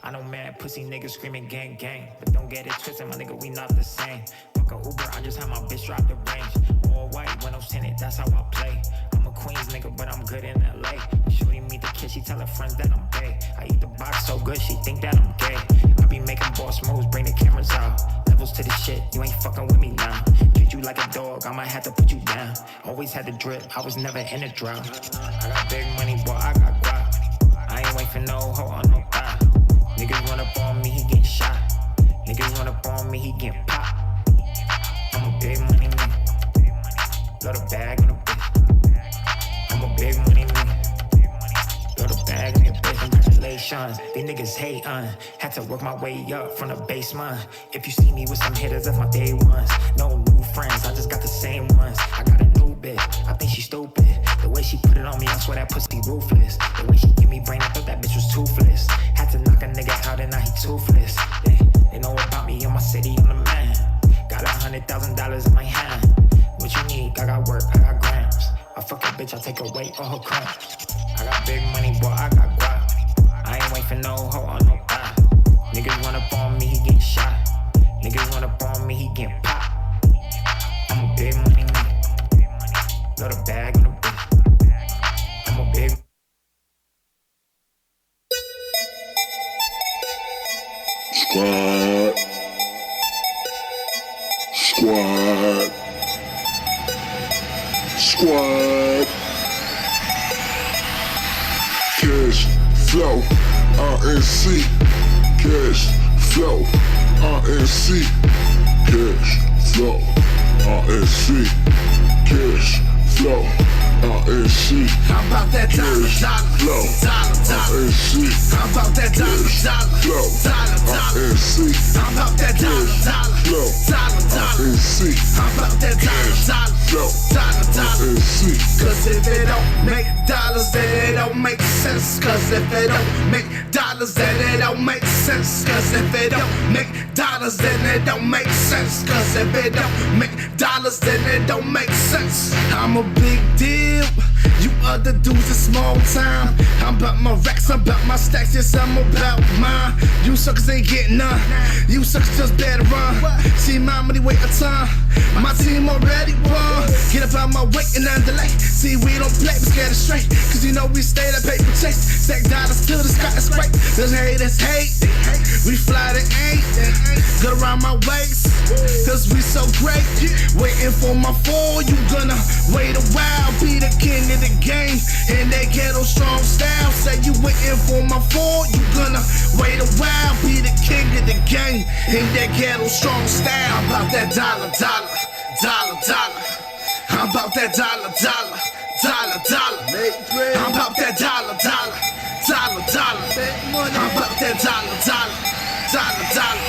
I know mad pussy niggas screaming gang gang, but don't get it twisted, my nigga, we not the same. Fuck a Uber, I just had my bitch drop the range. All white, windows tinted, that's how I play. I'm a Queens nigga, but I'm good in LA. Shorty meet the kid, she tell her friends that I'm gay. I eat the box so good, she think that I'm gay. I be making boss moves, bring the cameras out. Levels to the shit, you ain't fucking with me now. Treat you like a dog, I might have to put you down. Always had the drip, I was never in a drought. I got big money, boy, I got guap. I ain't wait for no hoe or no guy. Niggas run up on me, he get shot. Niggas run up on me, he get popped. I'm a big money nigga. Got a bag on the bitch. I'm a big money nigga. Got a bag on your bitch. Congratulations, these niggas hate, had to work my way up from the basement. If you see me with some hitters, that's my day ones. No new friends, I just got the same ones. I got a new bitch, I think she stupid. The way she put it on me, I swear that pussy ruthless. The way she give me brain, I thought that bitch was toothless. Had to knock a nigga out and now he toothless. They know about me in my city, I'm the man. Got $100,000 in my hand. What you need? I got work, I got grams. I fuck a bitch, I take away all her cramps. I got big money, boy, I got guap. I ain't wait for no hoe or no guy. Niggas run up on me, he get shot. Niggas run up on me, he get popped. I'm a big money nigga. Got a bag on the bitch. I'm a big. Squad. Squad. Squad. Cash flow, RNC. Cash flow, RNC. Cash flow, RNC. Cash flow, RNC. How about that dollar, flow, RNC. How about that dollar, flow, RNC. How about that dollar, flow, RNC. How about that dollar, flow, RNC. Cause if it don't make dollars, then it don't make sense. Cause if it don't make dollars, then it don't make sense. Cause if it don't make dollars, then it don't make sense. Cause if it don't make dollars, then it don't make sense. I'm a big deal. You other dudes are small time. I'm about my racks, I'm about my stacks, yes, I'm about mine. You suckers ain't getting none. You suckers just better run. See my money wait a time. My team already won. Get up out my way and delay. See, we don't play, but get it straight. Cause you know we stay that paper chase. Stack dollars till the sky is great. Those haters hate. We fly to 8. Go around my waist. Cause we so great. Waiting for my fall. You gonna wait a while. Be the king of the game. And that ghetto strong style. Say you waiting for my fall. You gonna wait a while. Be the king of the game. And that ghetto strong style. How about that dollar, dollar, dollar, dollar? How about that dollar, dollar, dollar, dollar? How about that dollar, dollar, dollar, dollar? How about that dollar, dollar, dollar, dollar?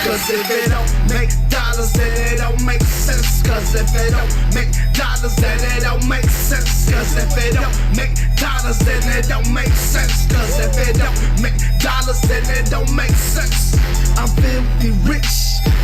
Cause if it don't make dollars, then it don't make sense. Cause if it don't make dollars, then it don't make sense. Cause if it don't make dollars, then it don't make sense. Cause if it don't make dollars, then it don't make sense. I'm filthy rich.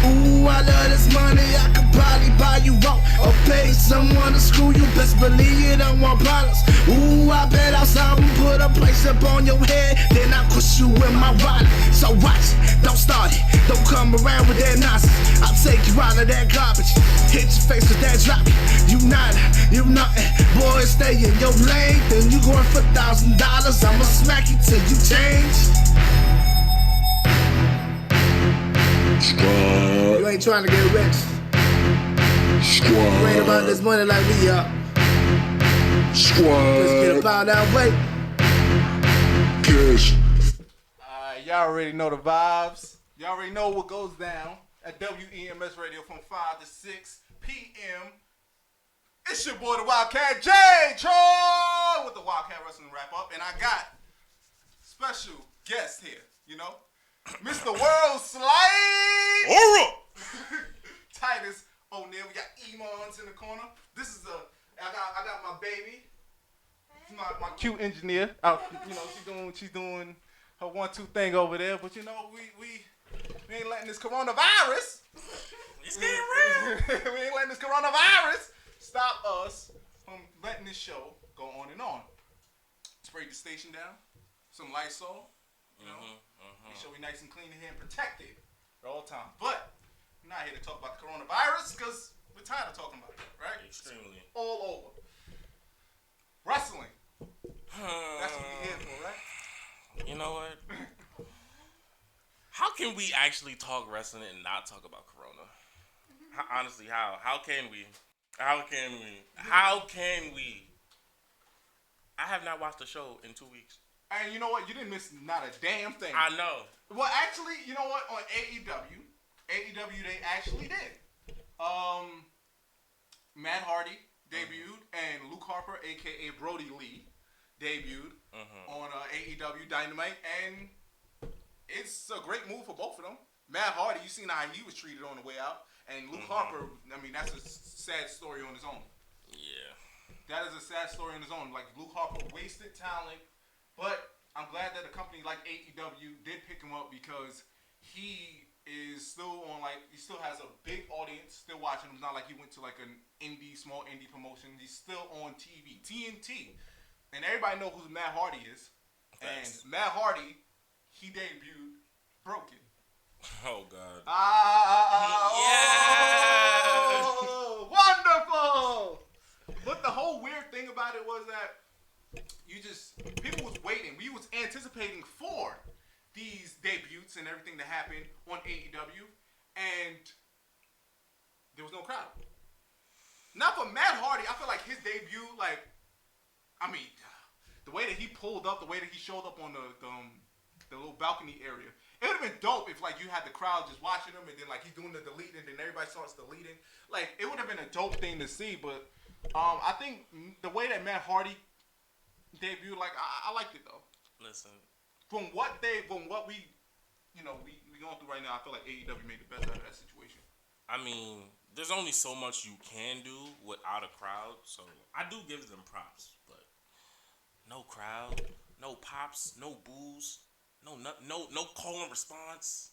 Ooh, I love this money. I could probably buy you out or pay someone to screw you. Best believe you don't want problems. Ooh, I bet outside and put a price up on your head. Then I push you in my wallet. So watch it, don't start it. Don't come around with that nonsense. I'll take you out of that garbage. Hit your face with that drop. You nada, you nothing. Boy, stay in your lane. Then you going for $1,000. I'ma smack you till you change. Squad. You ain't trying to get rich. Squad. You ain't about this money like we are. Squad. Let's get about that way. Cash. Alright, y'all already know the vibes. Y'all already know what goes down at WEMS Radio from 5 to 6 p.m. It's your boy, the Wildkat, J. Troy, with the Wildkat Wrestling Wrap-Up. And I got special guest here, you know? Mr. World Slide. Titus O'Neil. We got Emons in the corner. This is I got my baby. My cute engineer. You know, she's doing her 1-2 thing over there. But you know, we ain't letting this coronavirus. It's getting real. We ain't letting this coronavirus stop us from letting this show go on and on. Sprayed the station down. Some Lysol. You know, make be nice and clean in here and protected at all times. But I'm not here to talk about the coronavirus because we're tired of talking about that, right? Extremely. All over. Wrestling. That's what we're here for, right? You know what? How can we actually talk wrestling and not talk about Corona? Honestly, how? How can we? How can we? How can we? I have not watched the show in 2 weeks. And you know what? You didn't miss not a damn thing. I know. Well, actually, you know what? On AEW, they actually did. Matt Hardy debuted, and Luke Harper, a.k.a. Brody Lee, debuted on AEW Dynamite, and it's a great move for both of them. Matt Hardy, you seen how he was treated on the way out, and Luke Harper, I mean, that's a sad story on his own. Yeah. That is a sad story on his own. Like, Luke Harper wasted talent, but I'm glad that a company like AEW did pick him up because he is still on, like, he still has a big audience still watching him. It's not like he went to, like, an small indie promotion. He's still on TV, TNT. And everybody knows who Matt Hardy is. Thanks. And Matt Hardy, he debuted broken. Oh God. Oh, wonderful! But the whole weird thing about it was that people was waiting. We was anticipating for these debuts and everything to happen on AEW, and there was no crowd. Not for Matt Hardy. I feel like his debut, like, I mean, the way that he pulled up, the way that he showed up on the little balcony area. It would have been dope if, like, you had the crowd just watching him and then, like, he's doing the deleting and then everybody starts deleting. Like, it would have been a dope thing to see, but I think the way that Matt Hardy debuted, like, I liked it, though. Listen. From what we going through right now, I feel like AEW made the best out of that situation. I mean, there's only so much you can do without a crowd, so I do give them props, but no crowd, no pops, no boos. No call and response.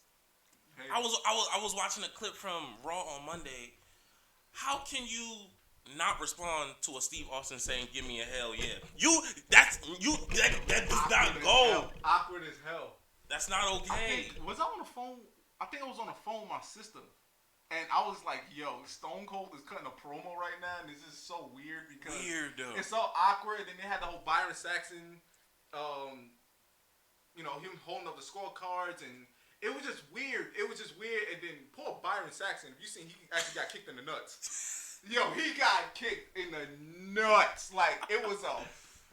Hey. I was watching a clip from Raw on Monday. How can you not respond to a Steve Austin saying "Give me a hell yeah"? That does not go. Awkward as hell. That's not okay. Was I on the phone? I think I was on the phone with my sister, and I was like, "Yo, Stone Cold is cutting a promo right now, and this is so weird because it's so awkward." And they had the whole Byron Saxon. Him holding up the scorecards, and it was just weird. And then poor Byron Saxon, if you seen, he actually got kicked in the nuts. Yo, he got kicked in the nuts. Like, it was a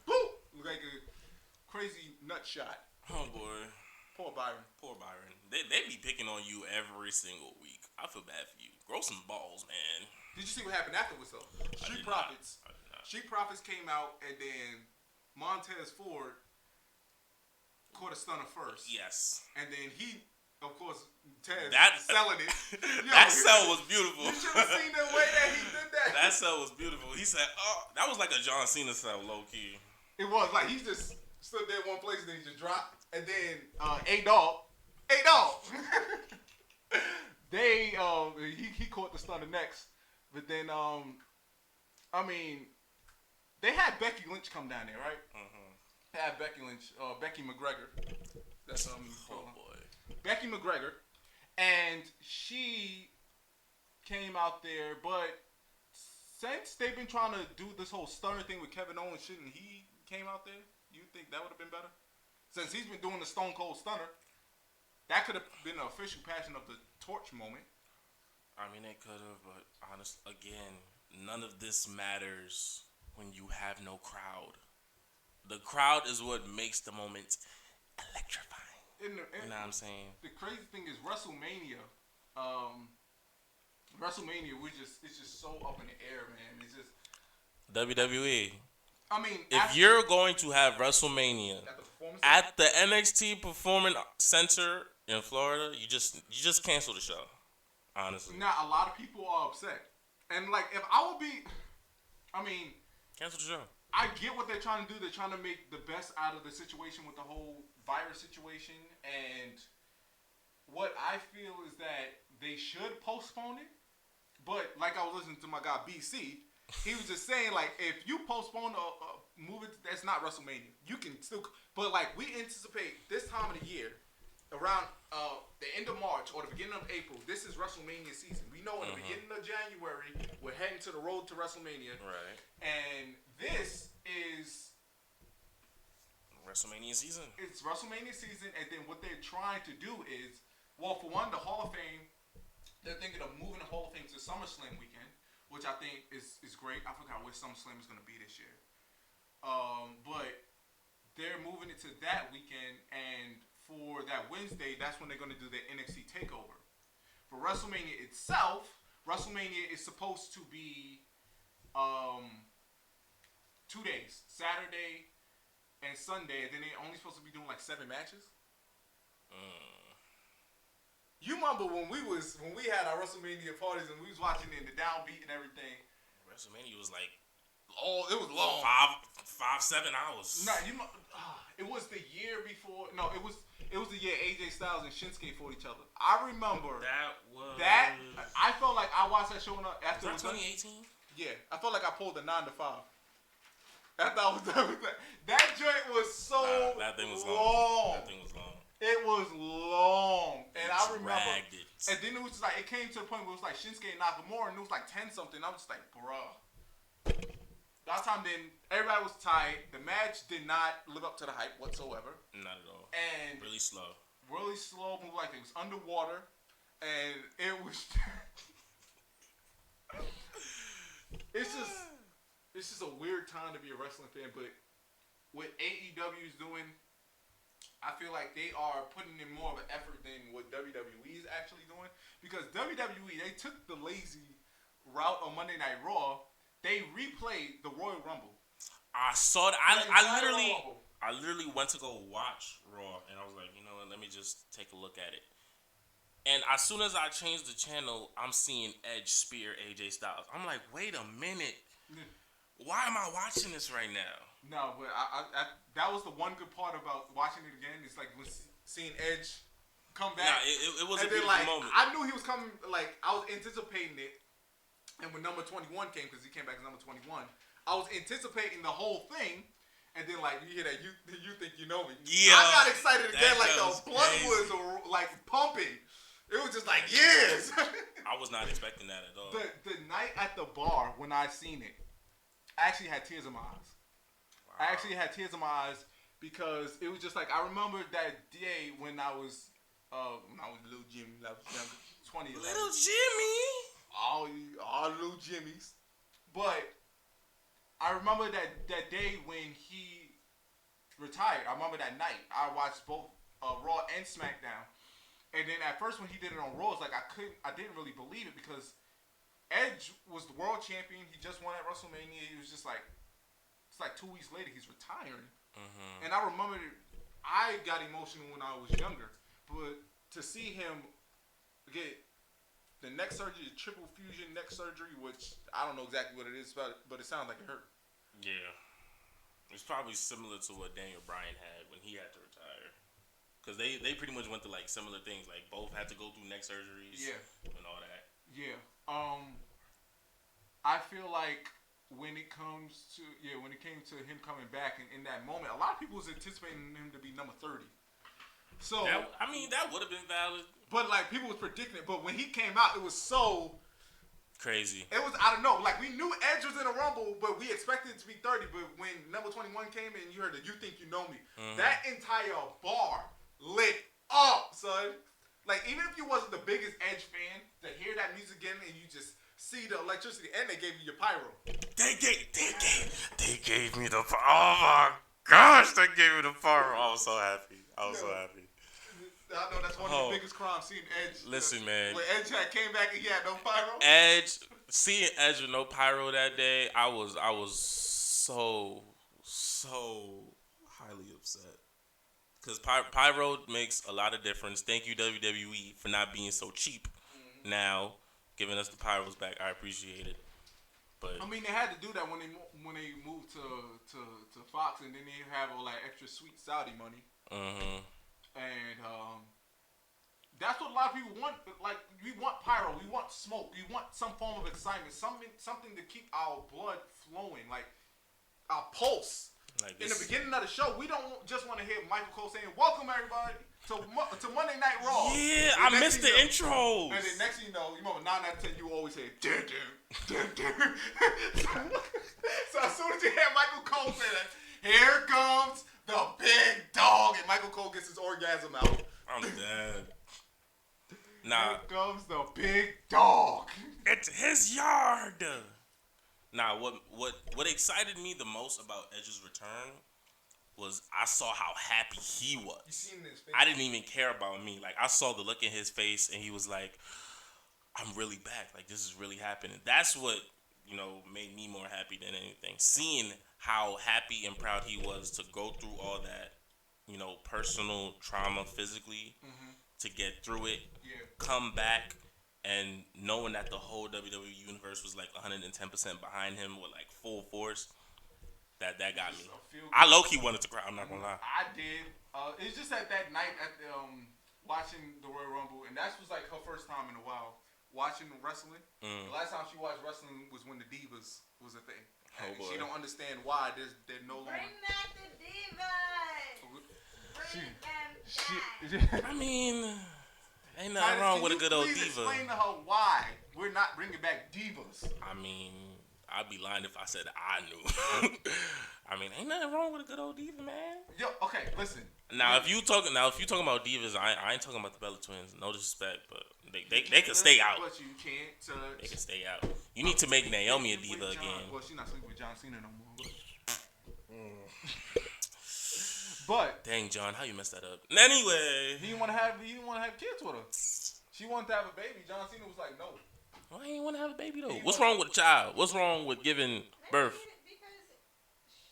boop, like a crazy nut shot. Oh, boy. Poor Byron. They be picking on you every single week. I feel bad for you. Grow some balls, man. Did you see what happened afterwards, though? Street Profits. Street Profits came out, and then Montez Ford caught a stunner first. Yes. And then he, of course, Tez selling it. Yo, that sell was beautiful. You should have seen the way that he did that. That sell was beautiful. He said, "Oh, that was like a John Cena sell, low key." It was like he just stood there one place and then he just dropped. And then A-Dog. He caught the stunner next. But then they had Becky Lynch come down there, right? Mm-hmm. Had Becky Lynch, Becky McGregor. That's oh boy. Becky McGregor, and she came out there. But since they've been trying to do this whole stunner thing with Kevin Owens, shouldn't he came out there? You think that would have been better? Since he's been doing the Stone Cold Stunner, that could have been an official passing of the torch moment. I mean, it could have, but honestly, again, none of this matters when you have no crowd. The crowd is what makes the moment electrifying. You know what I'm saying? The crazy thing is WrestleMania. It's just so up in the air, man. It's just WWE. I mean, if you're going to have WrestleMania at the NXT Performance Center in Florida, you just cancel the show. Honestly, now a lot of people are upset, and like if I would be, cancel the show. I get what they're trying to do. They're trying to make the best out of the situation with the whole virus situation. And what I feel is that they should postpone it. But like I was listening to my guy BC, he was just saying, like, if you postpone a movie that's not WrestleMania, you can still. But like we anticipate this time of the year, around the end of March or the beginning of April, this is WrestleMania season. We know in the beginning of January, we're heading to the road to WrestleMania. Right. And this is WrestleMania season. It's WrestleMania season, and then what they're trying to do is, well, for one, the Hall of Fame, they're thinking of moving the Hall of Fame to SummerSlam weekend, which I think is great. I forgot where SummerSlam is going to be this year. But they're moving it to that weekend, and for that Wednesday, that's when they're going to do the NXT TakeOver. For WrestleMania itself, WrestleMania is supposed to be 2 days, Saturday and Sunday, and then they're only supposed to be doing like 7 matches. You remember when we had our WrestleMania parties and we was watching it in the downbeat and everything. WrestleMania was like, it was long. 7 hours. No, it was the year before. No, it was the year AJ Styles and Shinsuke fought each other. I remember that. I felt like I watched that show after was that 2018. Yeah, I felt like I pulled a 9 to 5. After I was done with that, that joint was so that thing was long. That thing was long. It was long, and I remember. It. And then it was just like it came to the point where it was like Shinsuke and Nakamura, and it was like 10 something. I was just like, bruh. That time, then everybody was tired. The match did not live up to the hype whatsoever. Not at all. And really slow, moved like it was underwater, and it was. It's just a weird time to be a wrestling fan, but what AEW is doing, I feel like they are putting in more of an effort than what WWE is actually doing. Because WWE, they took the lazy route on Monday Night Raw. They replayed the Royal Rumble. I saw that. I literally went to go watch Raw, and I was like, you know what? Let me just take a look at it. And as soon as I changed the channel, I'm seeing Edge spear AJ Styles. I'm like, wait a minute. Why am I watching this right now? No, but I that was the one good part about watching it again. It's like seeing Edge come back. Nah, it was a then, beautiful moment. I knew he was coming. Like, I was anticipating it. And when number 21 came, because he came back as number 21, I was anticipating the whole thing. And then, like, you hear that, you think you know me. Yeah. I got excited again. Like, the blood crazy. was, like, pumping. It was just like, yes. I was not expecting that at all. The night at the bar, when I seen it, I actually had tears in my eyes. Wow. I actually had tears in my eyes because it was just like, I remember that day when I was little Jimmy, I was younger, 20 years old. Little Jimmy. All little Jimmys. But I remember that day when he retired. I remember that night. I watched both Raw and SmackDown. And then at first when he did it on Raw, it's like I didn't really believe it because Edge was the world champion. He just won at WrestleMania. He was just like, it's like 2 weeks later he's retiring. Mm-hmm. And I remember I got emotional when I was younger. But to see him get the neck surgery, the triple fusion neck surgery, which I don't know exactly what it is, but it sounds like it hurt. Yeah. It's probably similar to what Daniel Bryan had when he had to retire. Because they pretty much went through like similar things. Like both had to go through neck surgeries and all that. Yeah. I feel like when it came to him coming back and in that moment, a lot of people was anticipating him to be number 30. So that would have been valid. But like people was predicting it. But when he came out, it was so crazy. It was, I don't know. Like we knew Edge was in a Rumble, but we expected it to be 30. But when number 21 came in, you heard the "You Think You Know Me." Mm-hmm. That entire bar lit up, son. Like even if you wasn't the biggest Edge fan, to hear that music again and you just see the electricity, and they gave you your pyro. They gave me the. Oh my gosh, they gave me the pyro. I was so happy. So happy. I know that's one of the biggest crimes, seeing Edge. Listen, man. When Edge came back and he had no pyro. Seeing Edge with no pyro that day, I was so highly upset. Because pyro makes a lot of difference. Thank you, WWE, for not being so cheap now, giving us the pyros back. I appreciate it. But I mean, they had to do that when they moved to Fox, and then they have all that extra sweet Saudi money. Mm-hmm. And that's what a lot of people want. Like, we want pyro, we want smoke, we want some form of excitement, something to keep our blood flowing, like our pulse. Like in the beginning of the show, we don't just want to hear Michael Cole saying, "Welcome everybody." to Monday Night Raw. Yeah, And I next missed the thing you know- intros. And then next thing you know, you remember 9 out of 10, you always hear dun dun dun dun. So as soon as you hear Michael Cole say that, here comes the big dog, and Michael Cole gets his orgasm out. I'm dead. Nah, Here comes the big dog. it's his yard. Nah, what excited me the most about Edge's return was I saw how happy he was. You seen his face? I didn't even care about me. Like, I saw the look in his face, and he was like, I'm really back. Like, this is really happening. That's what, made me more happy than anything. Seeing how happy and proud he was to go through all that, personal trauma physically to get through it, come back, and knowing that the whole WWE universe was like 110% behind him with like full force, that got me. I low-key wanted to cry, I'm not gonna lie. I did. It's just at that night at the watching the Royal Rumble, and that was like her first time in a while watching wrestling. The last time she watched wrestling was when the Divas was a thing. And boy. she don't understand why they're no longer. Bring back the divas. Bring them back. I mean, ain't nothing wrong with a good old Please diva. explain to her why we're not bringing back divas. I mean, I'd be lying if I said I knew. I mean, ain't nothing wrong with a good old diva, man. Yo, okay, listen. Now, if you talking about divas, I ain't talking about the Bella Twins. No disrespect, but they can stay out. But you can't touch. They can stay out. You need to make Naomi a diva with John. again. Well, she's not sleeping with John Cena no more. But Dang, John, how you messed that up? Anyway, he didn't want to have kids with her. She wanted to have a baby. John Cena was like, no. why you ain't want to have a baby though? What's wrong with a child? What's wrong with giving birth? Because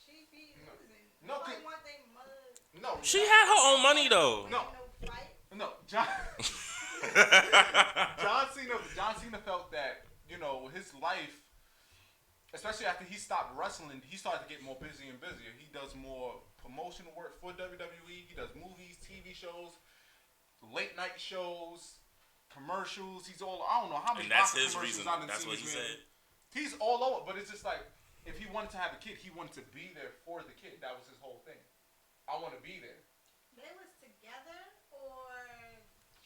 she be losing. No, Nobody cause- want they mug. No. She had her own money though. No. No fight. No. John Cena felt that, his life, especially after he stopped wrestling, he started to get more busy and busier. He does more promotional work for WWE. He does movies, TV shows, late night shows, commercials. He's all, I don't know how many. And that's boxing his commercials reason. I done That's seen what he this man. said. He's all over, but it's just like, if he wanted to have a kid, he wanted to be there for the kid. That was his whole thing. I want to be there. They was together or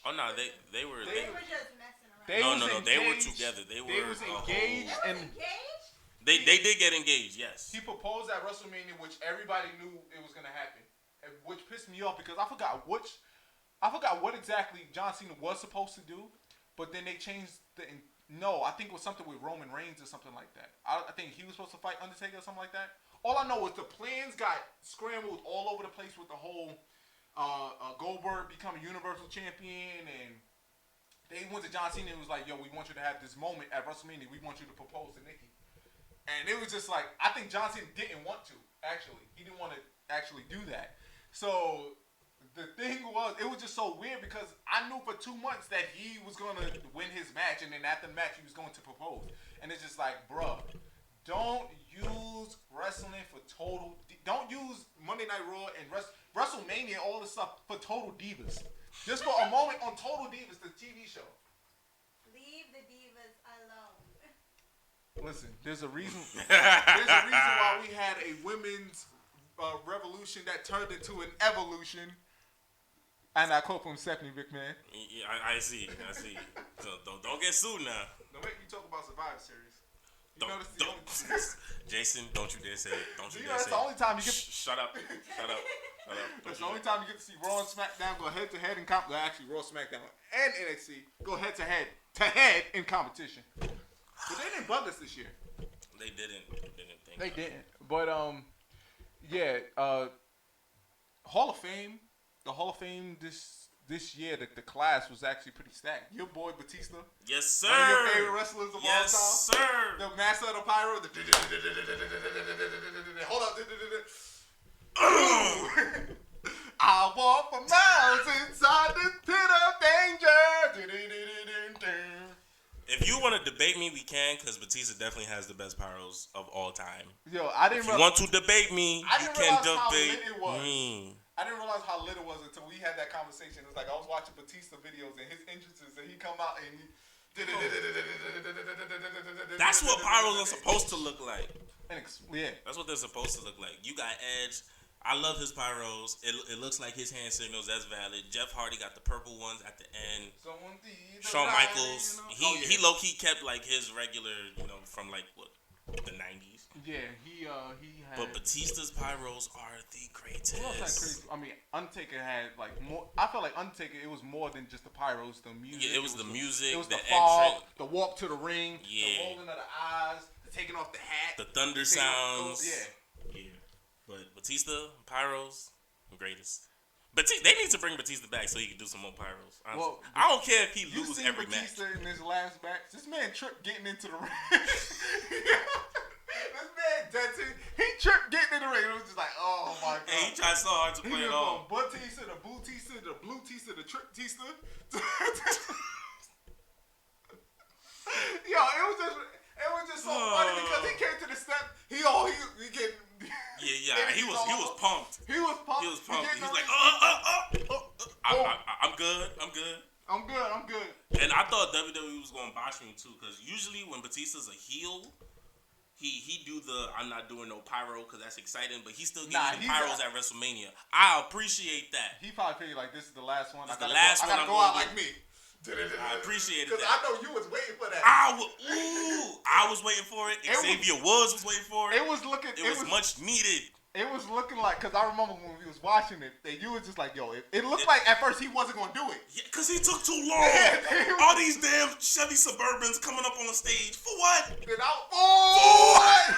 Oh no, they were. they were just messing around. They No, was they were engaged. together. They They were was a whole- engaged. They And was engaged? They did get engaged. Yes. he proposed at WrestleMania, which everybody knew it was gonna happen, and which pissed me off because I forgot what exactly John Cena was supposed to do, but then they changed the. No, I think it was something with Roman Reigns or something like that. I think he was supposed to fight Undertaker or something like that. All I know is the plans got scrambled all over the place with the whole Goldberg becoming Universal Champion, and they went to John Cena and was like, "Yo, we want you to have this moment at WrestleMania. We want you to propose to Nikki." And it was just like, I think John Cena didn't want to, actually. He didn't want to actually do that. So the thing was, it was just so weird because I knew for 2 months that he was going to win his match, and then after the match, he was going to propose. And it's just like, bruh, don't use wrestling for total... Don't use Monday Night Raw and WrestleMania and all this stuff for total divas. Just for a moment on Total Divas, the TV show. Leave the divas alone. Listen, there's a reason. There's a reason why we had a women's revolution that turned into an evolution. And I quote from Stephanie McMahon. Yeah, I see. So don't get sued now. Don't make me talk about Survivor Series. You Don't, know that's the don't. only. Jason, don't you dare say it. Don't you You dare know that's say the it. only time you get. Shut up. Shut up. Shut up. That's the only time you get to see Raw and SmackDown go head to head in competition. Actually, Raw, SmackDown, and NXT go head to head in competition. But they didn't bug us this year. They didn't. Think They didn't. But yeah. Hall of Fame. The Hall of Fame this year, the class was actually pretty stacked. Your boy Batista. Yes, sir. One of your favorite wrestlers of yes, all time. sir. The Master of the Pyro. Hold up. I walk for miles inside this pit of danger. If you want to debate me, we can, because Batista definitely has the best pyros of all time. Yo, I didn't If you want to debate me, I you didn't can realize how debate lit it was. me. I didn't realize how lit it was until we had that conversation. It was like I was watching Batista videos and his entrances, and he come out and he. That's what pyros are supposed to look like. Yeah. That's what they're supposed to look like. You got Edge I love his pyros. It looks like his hand signals. That's valid. Jeff Hardy got the purple ones at the end. Shawn Michaels, he low key kept like his regular, from like what the 90s. Yeah, he had. But Batista's pyros are the greatest. Who else had crazy? I mean, Undertaker had like more. I felt like Undertaker. It was more than just the pyros, the music. Yeah, it was the music. It was the fog, entrance, the walk to the ring, Yeah. the rolling of the eyes, the taking off the hat, the thunder taking off sounds. the- Yeah. But Batista pyros, the greatest. They need to bring Batista back so he can do some more pyros. Honestly. Well, I don't care if he You loses seen every Batista match. in his last match? This man tripped getting into the ring. This man dead to he tripped getting in the ring. It was just like, oh my god. Hey, he tried so hard to He play went it off. from Batista to Bootista to Bluetista to Triptista. Yo, it was just so funny because he came to the step. He get. Yeah. He was pumped. He was pumped. He was pumped. getting He's the like, ring. I'm good. I'm good. And I thought WWE was going to botch me too, because usually when Batista's a heel, he do the I'm not doing no pyro because that's exciting, but he still gives you the pyros at WrestleMania. I appreciate that. He probably figured like this is the last one. This I the last I one gotta I'm go out gonna like me. I appreciated Because that. I know you was waiting for that. I was waiting for it. Xavier Woods was waiting for it. It was looking. It was much needed. It was looking like, because I remember when we was watching it, that you was just like, yo, it looked like at first he wasn't going to do it. Yeah, because he took too long. All these damn Chevy Suburbans coming up on the stage. For what? Then I,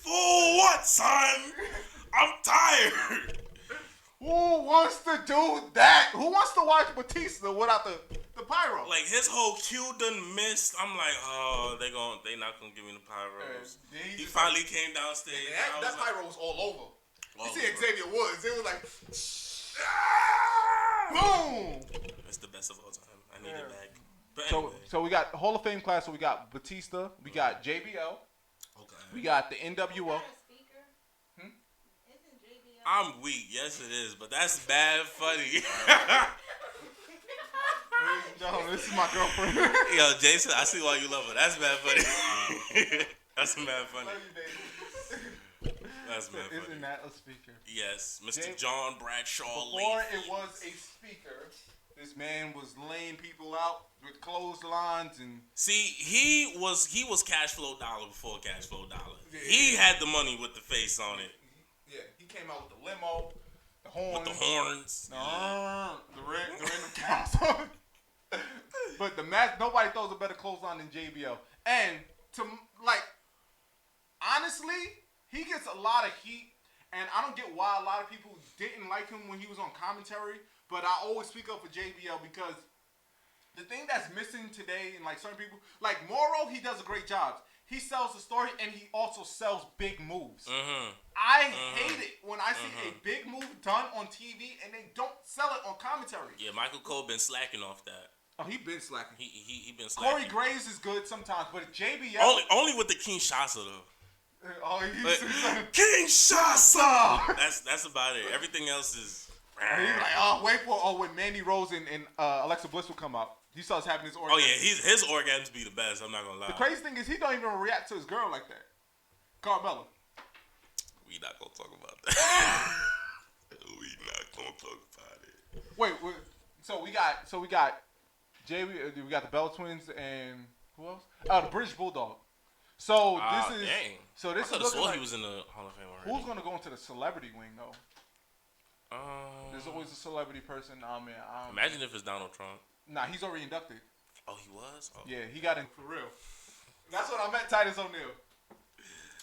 For what, son? I'm tired. Who wants to do that? Who wants to watch Batista without the pyro? Like his whole cue done missed. I'm like, oh, they not gonna give me the pyros. He finally came downstairs. That pyro was all over. All You see over. Xavier Woods, it was like, boom. It's the best of all time. I need it back. But So, anyway. so we got Hall of Fame class. So we got Batista, we got JBL, Okay. we got the Is NWO. that a speaker? Isn't JBL? I'm weak. Yes, it is. But that's bad funny. No, this is my girlfriend. Yo, Jason, I see why you love her. That's bad funny. That's mad funny. Love you, baby. That's mad funny. Isn't that a speaker? Yes, Mr. Jay- John Bradshaw Before Lee. it was a speaker, this man was laying people out with clotheslines and See, he was cash flow dollar before cash flow dollar. Yeah. He had the money with the face on it, he came out with the limo, the horns, with the horns. the random counts. But the match, nobody throws a better clothesline than JBL. And to like, honestly, he gets a lot of heat, and I don't get why a lot of people didn't like him when he was on commentary. But I always speak up for JBL because the thing that's missing today, and like certain people, like Morrow, he does a great job. He sells the story, and he also sells big moves. I hate it when I see a big move done on TV and they don't sell it on commentary. Yeah, Michael Cole been slacking off that. Oh, he been slacking. He been Corey slacking. Graves is good sometimes, but JBL. Only with the Kinshasa though. Oh, Kinshasa. That's about it. Everything else is. He's like, wait for when Mandy Rose and Alexa Bliss will come out. He starts having his orgasm. Oh yeah, his orgasms be the best. I'm not gonna lie. The crazy thing is he don't even react to his girl like that. Carmella. We not gonna talk about that. We not gonna talk about it. Wait. So we got we got the Bella Twins and who else? Oh, the British Bulldog. So this is dang. so this I is could have looking swore like, he was in the Hall of Fame already. who's gonna go into the celebrity wing though? There's always a celebrity person. Imagine if it's Donald Trump. Nah, he's already inducted. Oh, he was. Oh. Yeah, he got in for real. That's when I met Titus O'Neil.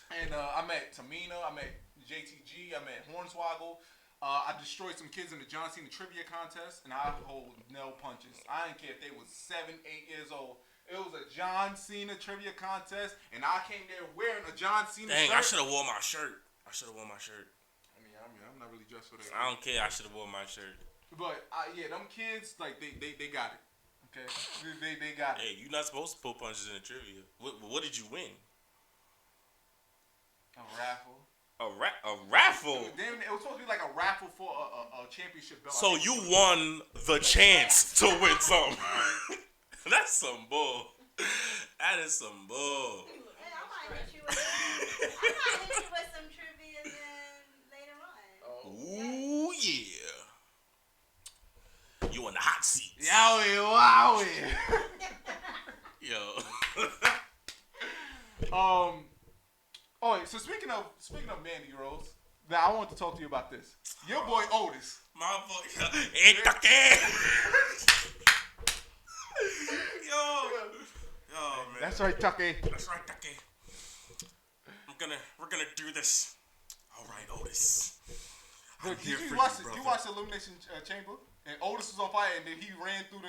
And I met Tamina, I met JTG, I met Hornswoggle. I destroyed some kids in the John Cena trivia contest, and I hold no punches. I didn't care if they was 7, 8 years old. It was a John Cena trivia contest, and I came there wearing a John Cena Dang, shirt. I should have worn my shirt. I mean, I'm not really dressed for that. I don't care. I should have worn my shirt. But yeah, them kids, like they got it. Okay, they got it. Hey, you're not supposed to pull punches in the trivia. What did you win? A raffle. A raffle. Then it was supposed to be like a raffle for a championship belt. So you won the chance to win something. That's some bull. That is some bull. Hey, I might hit you I'll hit you with some trivia then later on. Ooh yeah. You in the hot seat. Yowie, wowie. Yo. Oh, wait, so speaking of Mandy Rose, now I want to talk to you about this. Your boy Otis. My boy. Wildkat. Yo, man. That's right, Tucky. That's right, Ducky. We're gonna do this. All right, Otis. I'm Did here you for watch you, the, you brother. watch the Elimination Chamber? And Otis was on fire, and then he ran through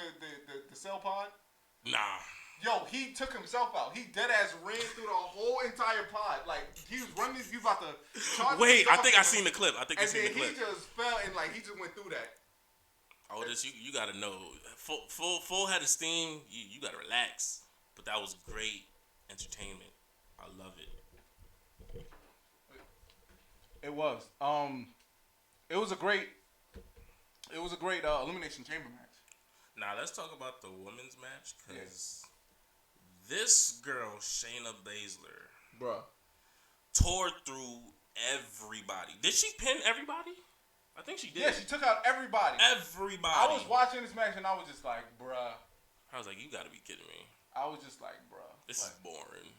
the cell pod. Nah. Yo, he took himself out. He dead ass ran through the whole entire pod. Like he was running. You about to charge. Wait, I himself think I in seen the clip. I think I And seen then the clip. he just fell and like he just went through that. Otis, you gotta know. Full head of steam. You gotta relax. But that was great entertainment. I love it. It was. It was a great Elimination Chamber match. Now let's talk about the women's match because this girl Shayna Baszler Bruh. tore through everybody. Did she pin everybody? I think she did. Yeah, she took out everybody. Everybody. I was watching this match and I was just like, bruh. I was like, you gotta be kidding me. I was just like, bruh. This like, is boring.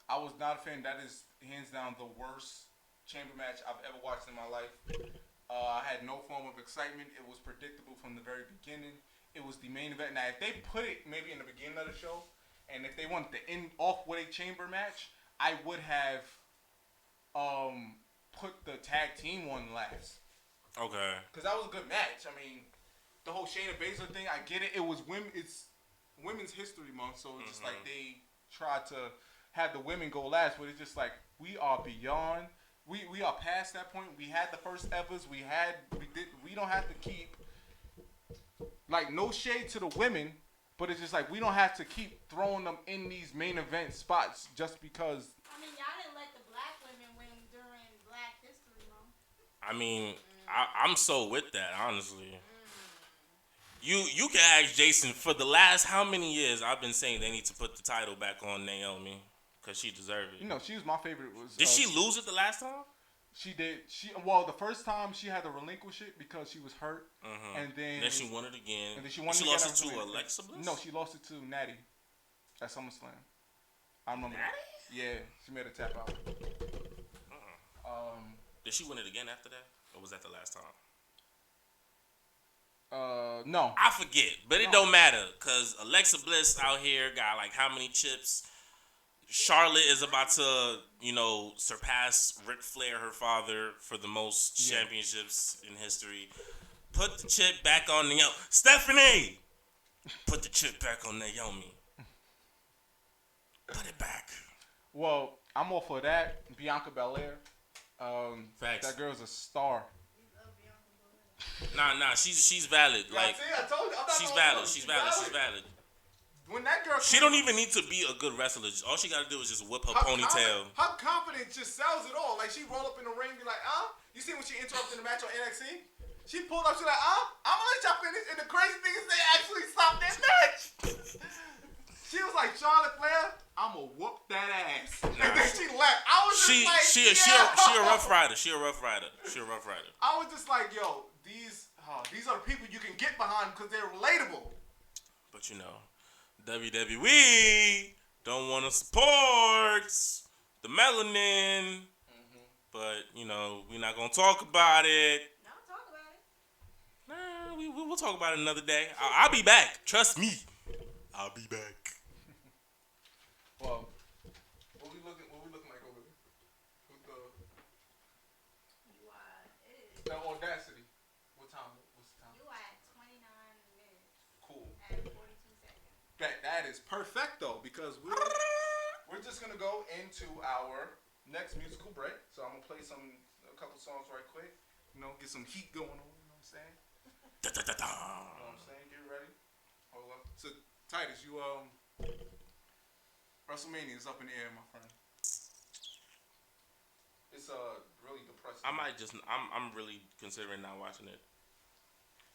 I was not a fan. That is hands down the worst chamber match I've ever watched in my life. I had no form of excitement. It was predictable from the very beginning. It was the main event. Now, if they put it maybe in the beginning of the show, and if they wanted to end off with a chamber match, I would have put the tag team one last. Okay. Because that was a good match. I mean, the whole Shayna Baszler thing, I get it. It was it's Women's History Month, so it's just like they tried to have the women go last, but it's just like we are beyond. We are past that point. We had the first evers. We don't have to keep like no shade to the women, but it's just like we don't have to keep throwing them in these main event spots just because. I mean, y'all didn't let the black women win during Black History Month. I mean, I'm so with that, honestly. You can ask Jason, for the last how many years I've been saying they need to put the title back on Naomi because she deserved it. You know, she was my favorite. Did she lose it the last time? She did. The first time she had to relinquish it because she was hurt, and then she won it again. And then she won she it lost again it to after Alexa Bliss? No, she lost it to Natty at SummerSlam. I remember. Natty? Yeah, she made a tap out. Did she win it again after that? Or was that the last time? No. I forget, but it don't matter because Alexa Bliss out here got like how many chips? Charlotte is about to, surpass Ric Flair, her father, for the most championships in history. Put the chip back on Naomi. Stephanie! Put the chip back on Naomi. Put it back. Well, I'm all for that. Bianca Belair. Facts. That girl's a star. Nah, she's valid. Like, see, I told you. I'm not she's gonna valid. lie. She's valid. She's valid. When that girl, She don't even need to be a good wrestler. All she gotta do is just whip her ponytail. Her confidence just sells it all. Like she roll up in the ring, be like, You see when she interrupted the match on NXT? She pulled up, she's like, I'm gonna let y'all finish. And the crazy thing is they actually stopped that match. She was like, Charlotte Flair, I'm gonna whoop that ass. And then she left. I was just like, she a rough rider. She a rough rider. I was just like, yo, these are the people you can get behind because they're relatable. But WWE don't want to support the melanin. But, we're not going to talk about it. No, talk about it. Nah, we'll talk about it another day. I'll be back. Trust me. I'll be back. Well, what we looking like over there? With the Audacity. What's the time? You are at 29 minutes Cool. and 42 seconds. That is perfecto because we're just gonna go into our next musical break. So I'm gonna play a couple songs right quick. Get some heat going on. You know what I'm saying? You know what I'm saying? Get ready. Hold up. So Titus, you WrestleMania is up in the air, my friend. It's really depressing. I'm really considering not watching it.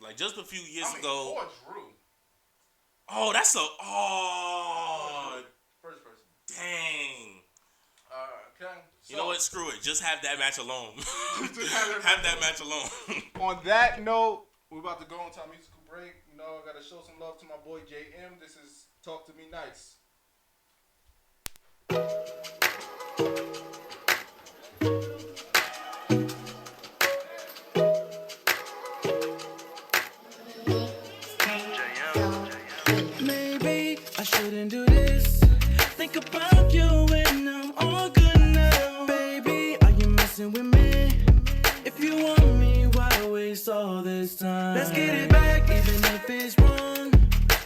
Like just a few years ago. Poor Drew. Oh, that's First person. Dang. Okay. You know what? Screw it. Just have that match alone. Just have that match alone. On that note, we're about to go into our musical break. You know, I gotta show some love to my boy JM. This is Talk to Me Nice. Maybe I shouldn't do this. Think about you when I'm all good now. Baby, are you messing with me? If you want me, why waste all this time? Let's get it back, even if it's wrong.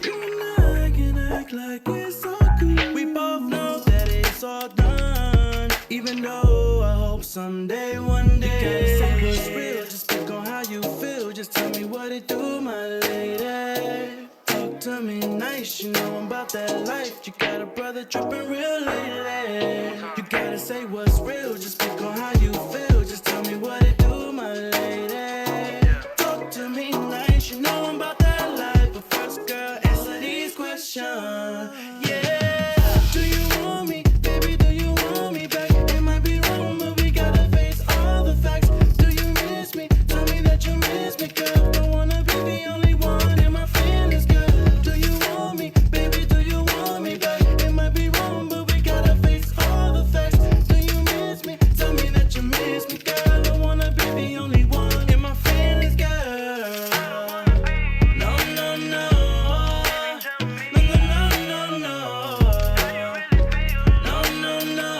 You and I can act like it's all good. We both know that it's all done. Even though I hope someday, one day, you gotta say what's real. Just speak on how you feel. Just tell me what it do, my lady. Talk to me nice, you know I'm about that life. You got a brother dripping real lately. You gotta say what's real. Just speak on how you feel. Just tell me what it do, my lady. Talk to me nice, you know I'm about that life. But first, girl, answer these questions. Yeah. Do you want me, baby? Do you want me back? It might be wrong, but we gotta face all the facts. Do you miss me? Tell me that you miss me, girl. Don't wanna be the only one in my feelings, girl. Do you want me, baby? Do you want me back? It might be wrong, but we gotta face all the facts. Do you miss me? Tell me that you miss me, girl. Don't wanna be the only one in my feelings, girl. No, no, no. No, no, no, no, no. No, no, no.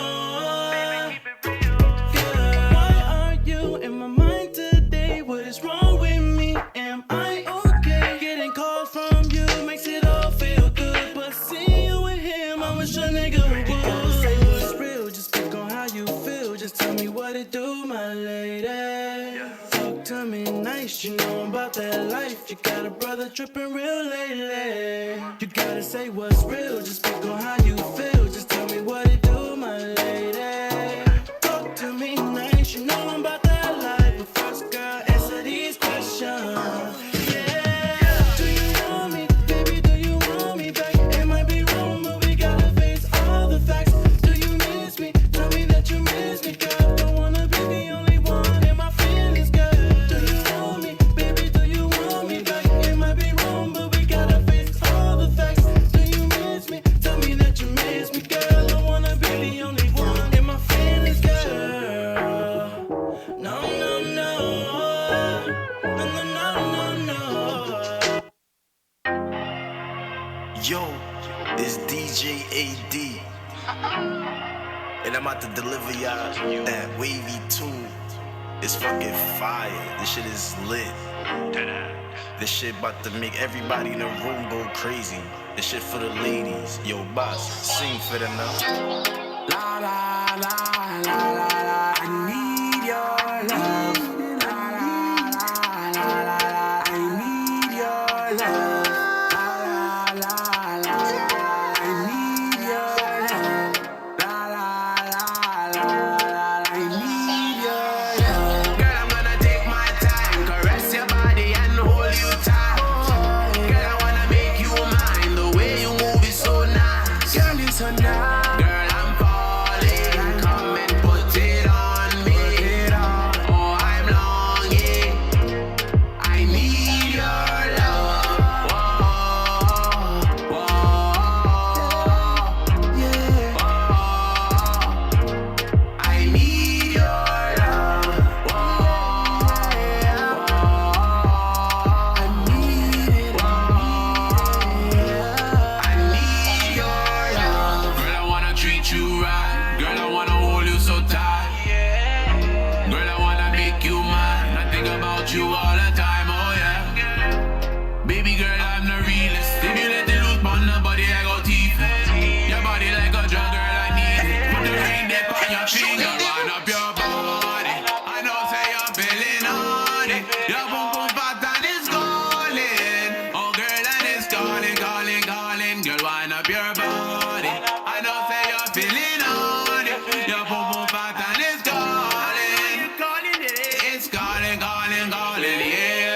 Girl, why are you in my mind today? What is wrong with me? Am I okay? Getting calls from you makes it all feel good. But seeing you with him, I wish a nigga would. You gotta say what's real. Just speak on how you feel. Just tell me what it do, my lady. Talk to me nice, you know I'm about that life. You got a brother dripping real lately. You gotta say what's real. Just speak on how you feel. Just tell me what it do, my lady. Talk to me nice, you know I'm about that life. But first, girl, answer these questions. Yeah. Do you want me, baby? Do you want me back? It might be wrong, but we gotta face all the facts. Do you miss me? Tell me that you miss me, girl. Don't wanna be the only one in my feelings, girl. Do you want me, baby? Do you want me back? It might be wrong, but we gotta face all the facts. Do you miss me? Tell me that you miss me, girl. Don't wanna be the only one in my feelings, girl. No, no, no. No, no, no, no, no. Yo, it's DJ AD, and I'm about to deliver y'all that Wavy 2. It's fucking fire. This shit is lit. This shit about to make everybody in the room go crazy. This shit for the ladies. Yo, boss, sing for them now. La la la la la la. I need your love. La la la la la la. I need your love. La la la la la. I need your love. La la la la la. I need your love. Girl, I'm gonna take my time, caress your body and hold you tight. Girl, I wanna make you mine. The way you move is so nice. Girl, it's so nice. Girl, I'm falling. Come and put it on me. Oh, I'm longing. I need your love. Whoa, whoa, yeah. Whoa, I need your love. Whoa, I need it. I need your love. Girl, I wanna treat you right. Girl, I wanna hold you so tight. Girl, I wanna make you mine. I think about you all the time, oh yeah. Baby girl, I'm the realest. If you let it loose on the body, I go teeth. Your body like a drug, girl, I need it. Put the ring there on your finger, wind up your body. I know say you're feeling on it. Your boom boom pattern is calling. Oh girl, and it's calling, calling, calling. Girl, wind up your body. I know say you're feeling on it. Your boom boom pattern is calling. It's calling, calling, calling, yeah.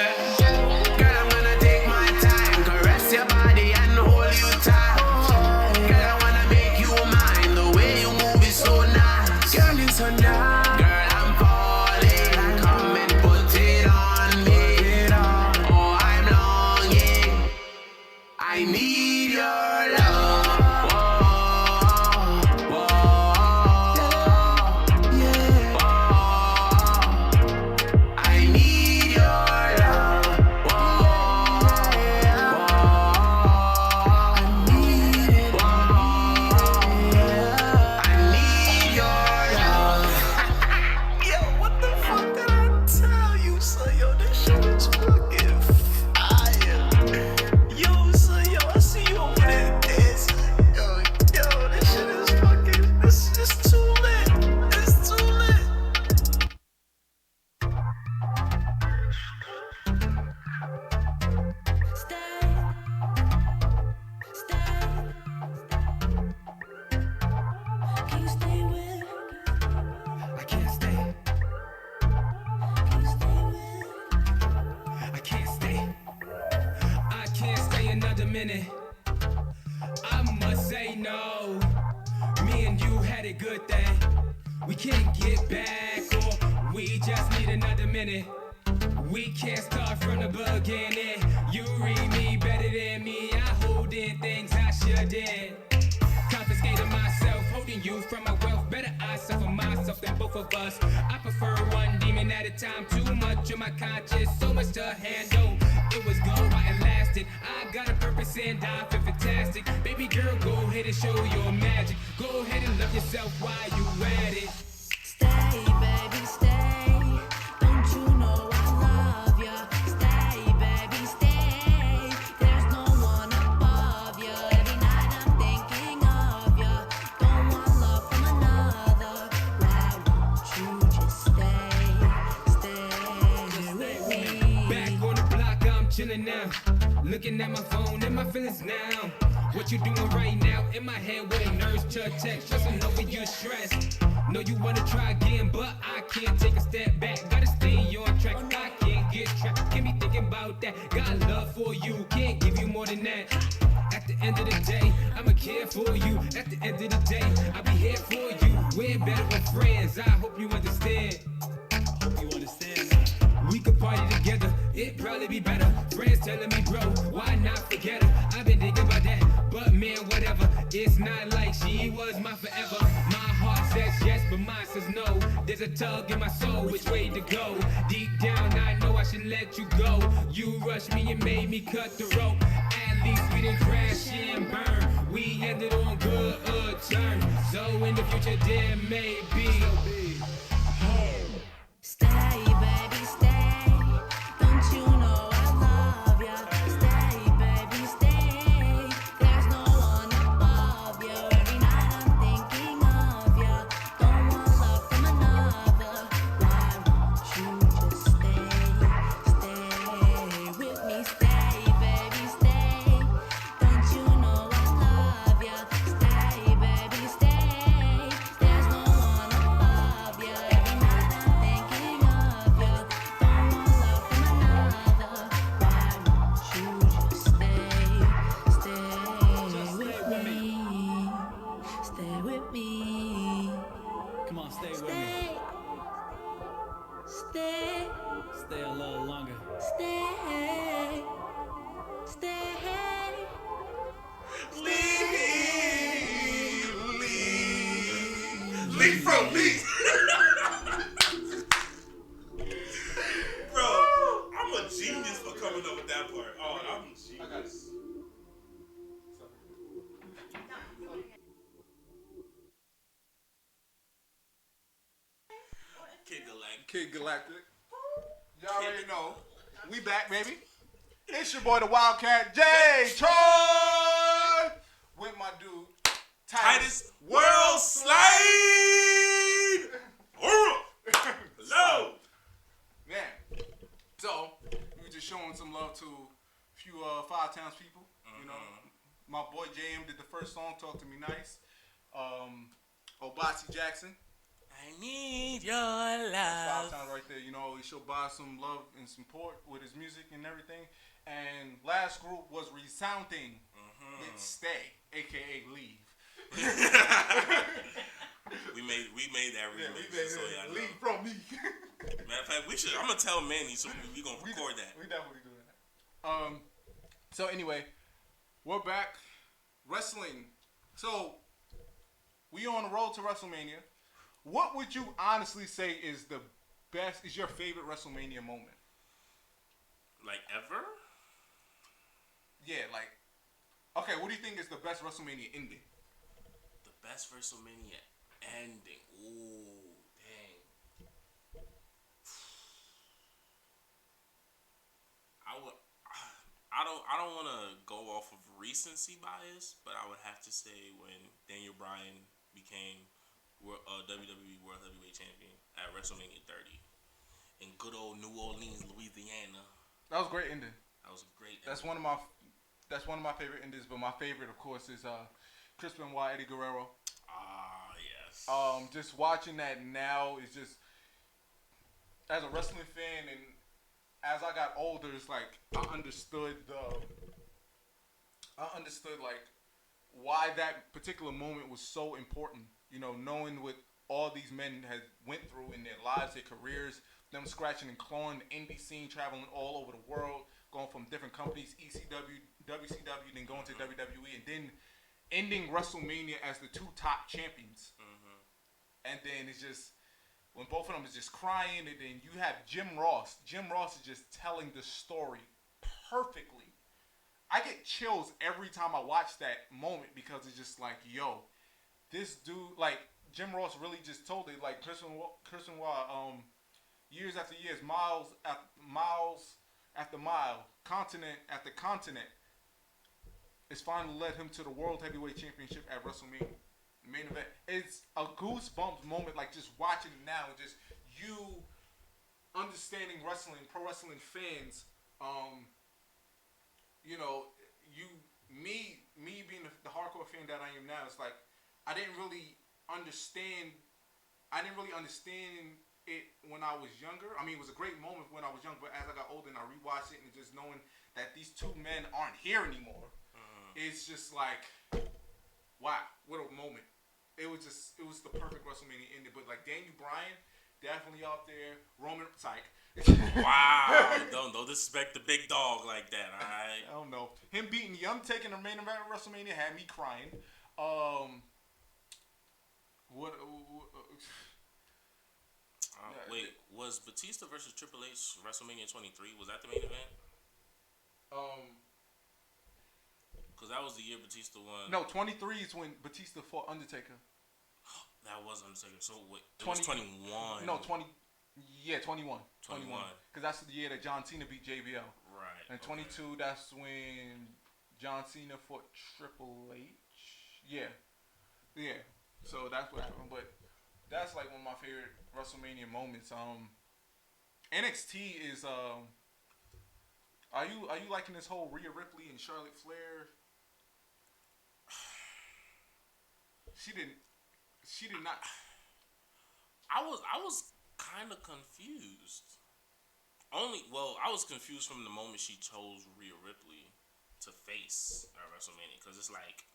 another minute. I must say no. Me and you had a good thing. We can't get back, or we just need another minute. We can't start from the beginning. You read me better than me. I hold in things I shouldn't. Confiscating myself, holding you from my wealth. Better I suffer myself than both of us. I prefer one demon at a time. Too much on my conscience, so much to handle. It was gone while it lasted. I got a purpose and I feel fantastic. Baby girl, go ahead and show your magic. Go ahead and love yourself while you at it. Stay, baby, stay. Don't you know I love ya? Stay, baby, stay. There's no one above ya. Every night I'm thinking of ya. Don't want love from another. Why won't you just stay with me? Back on the block, I'm chilling now. Looking at my phone and my feelings now. What you doing right now? In my head with a nurse to text. Just know when you're stressed. Know you wanna try again, but I can't take a step back. Gotta stay on track. I can't get trapped. Can't be thinking about that. Got love for you. Can't give you more than that. At the end of the day, I'ma care for you. At the end of the day, I'll be here for you. We're better with friends. I hope you understand. Hope you understand. We could party together, it'd probably be better. Friends telling me, bro, why not forget her? I've been thinking about that, but man, whatever. It's not like she was my forever. My heart says yes, but mine says no. There's a tug in my soul, which way to go? Deep down, I know I should let you go. You rushed me and made me cut the rope. At least we didn't crash and burn. We ended on good terms. So in the future, there may be. Stay, baby, stay. Don't you know I love ya? Stay, baby, stay. There's no one above ya. Every night I'm thinking of ya. Don't want love from another. Why won't you just stay with me? Stay, baby, stay. Don't you know I love ya? Stay, baby, stay. There's no one above ya. Every night I'm thinking of ya. Don't want love from another. Why won't you just stay with me? Stay with me. Come on, stay with me. Stay. Stay a little longer. Stay. Leave from me. Bro, I'm a genius for coming up with that part. Oh, I'm a genius. Kid Galactic. Y'all already know. We back, baby. It's your boy, the Wildkat, J. Troy, with my dude, Titus World Slide. Hello. Man, so we were just showing some love to a few Five Towns people. You know, my boy JM did the first song, "Talk to Me Nice." Obasi Jackson, I need your Five love. Towns right there. You know, he showed Bob some love and support with his music and everything. And last group was Resounding with Stay, aka Leave. We made that remix. So y'all know. Leave from me. Matter of fact, I'm gonna tell Manny, so we gonna record that. We definitely doing that. So anyway, we're back. Wrestling. So we on the road to WrestleMania. What would you honestly say is your favorite WrestleMania moment? Like ever? Yeah, like, okay, what do you think is the best WrestleMania ending? The best WrestleMania ending. Ooh, dang. I don't want to go off of recency bias, but I would have to say when Daniel Bryan became WWE World Heavyweight Champion at WrestleMania 30 in good old New Orleans, Louisiana. That was a great ending. That was a great ending. That's one of my favorite endings, but my favorite, of course, is Chris Benoit, Eddie Guerrero. Ah, yes. Just watching that now is just, as a wrestling fan, and as I got older, it's like I understood I understood like why that particular moment was so important. You know, knowing what all these men had went through in their lives, their careers, them scratching and clawing the indie scene, traveling all over the world, going from different companies, ECW, WCW, then going to WWE, and then ending WrestleMania as the two top champions. And then it's just when both of them is just crying, and then you have Jim Ross. Jim Ross is just telling the story perfectly. I get chills every time I watch that moment because it's just like, yo, this dude, like Jim Ross really just told it, like Chris Benoit, years after years, miles after mile, continent after continent, it's finally led him to the World Heavyweight Championship at WrestleMania. The main event. It's a goosebumps moment, like just watching it now, and just you understanding wrestling, pro wrestling fans. You know, me being the hardcore fan that I am now, it's like I didn't really understand it when I was younger. I mean, it was a great moment when I was young, but as I got older and I rewatched it and just knowing that these two men aren't here anymore, it's just like, wow, what a moment. It was the perfect WrestleMania ending. But like Daniel Bryan, definitely out there. Roman, psych. Wow, don't disrespect the big dog like that, all right? I don't know. Him beating The Undertaker in the main event of WrestleMania had me crying. Wait, was Batista versus Triple H WrestleMania 23? Was that the main event? Because that was the year Batista won. No, 23 is when Batista fought Undertaker. That was Undertaker. So wait, it was 21. No, 20. Yeah, 21. 21. Because that's the year that John Cena beat JBL. Right. And 22, that's when John Cena fought Triple H. Yeah. Yeah. So that's what happened. But that's like one of my favorite WrestleMania moments. NXT is are you liking this whole Rhea Ripley and Charlotte Flair? She did not. I was kind of confused. I was confused from the moment she chose Rhea Ripley to face at WrestleMania, because it's like,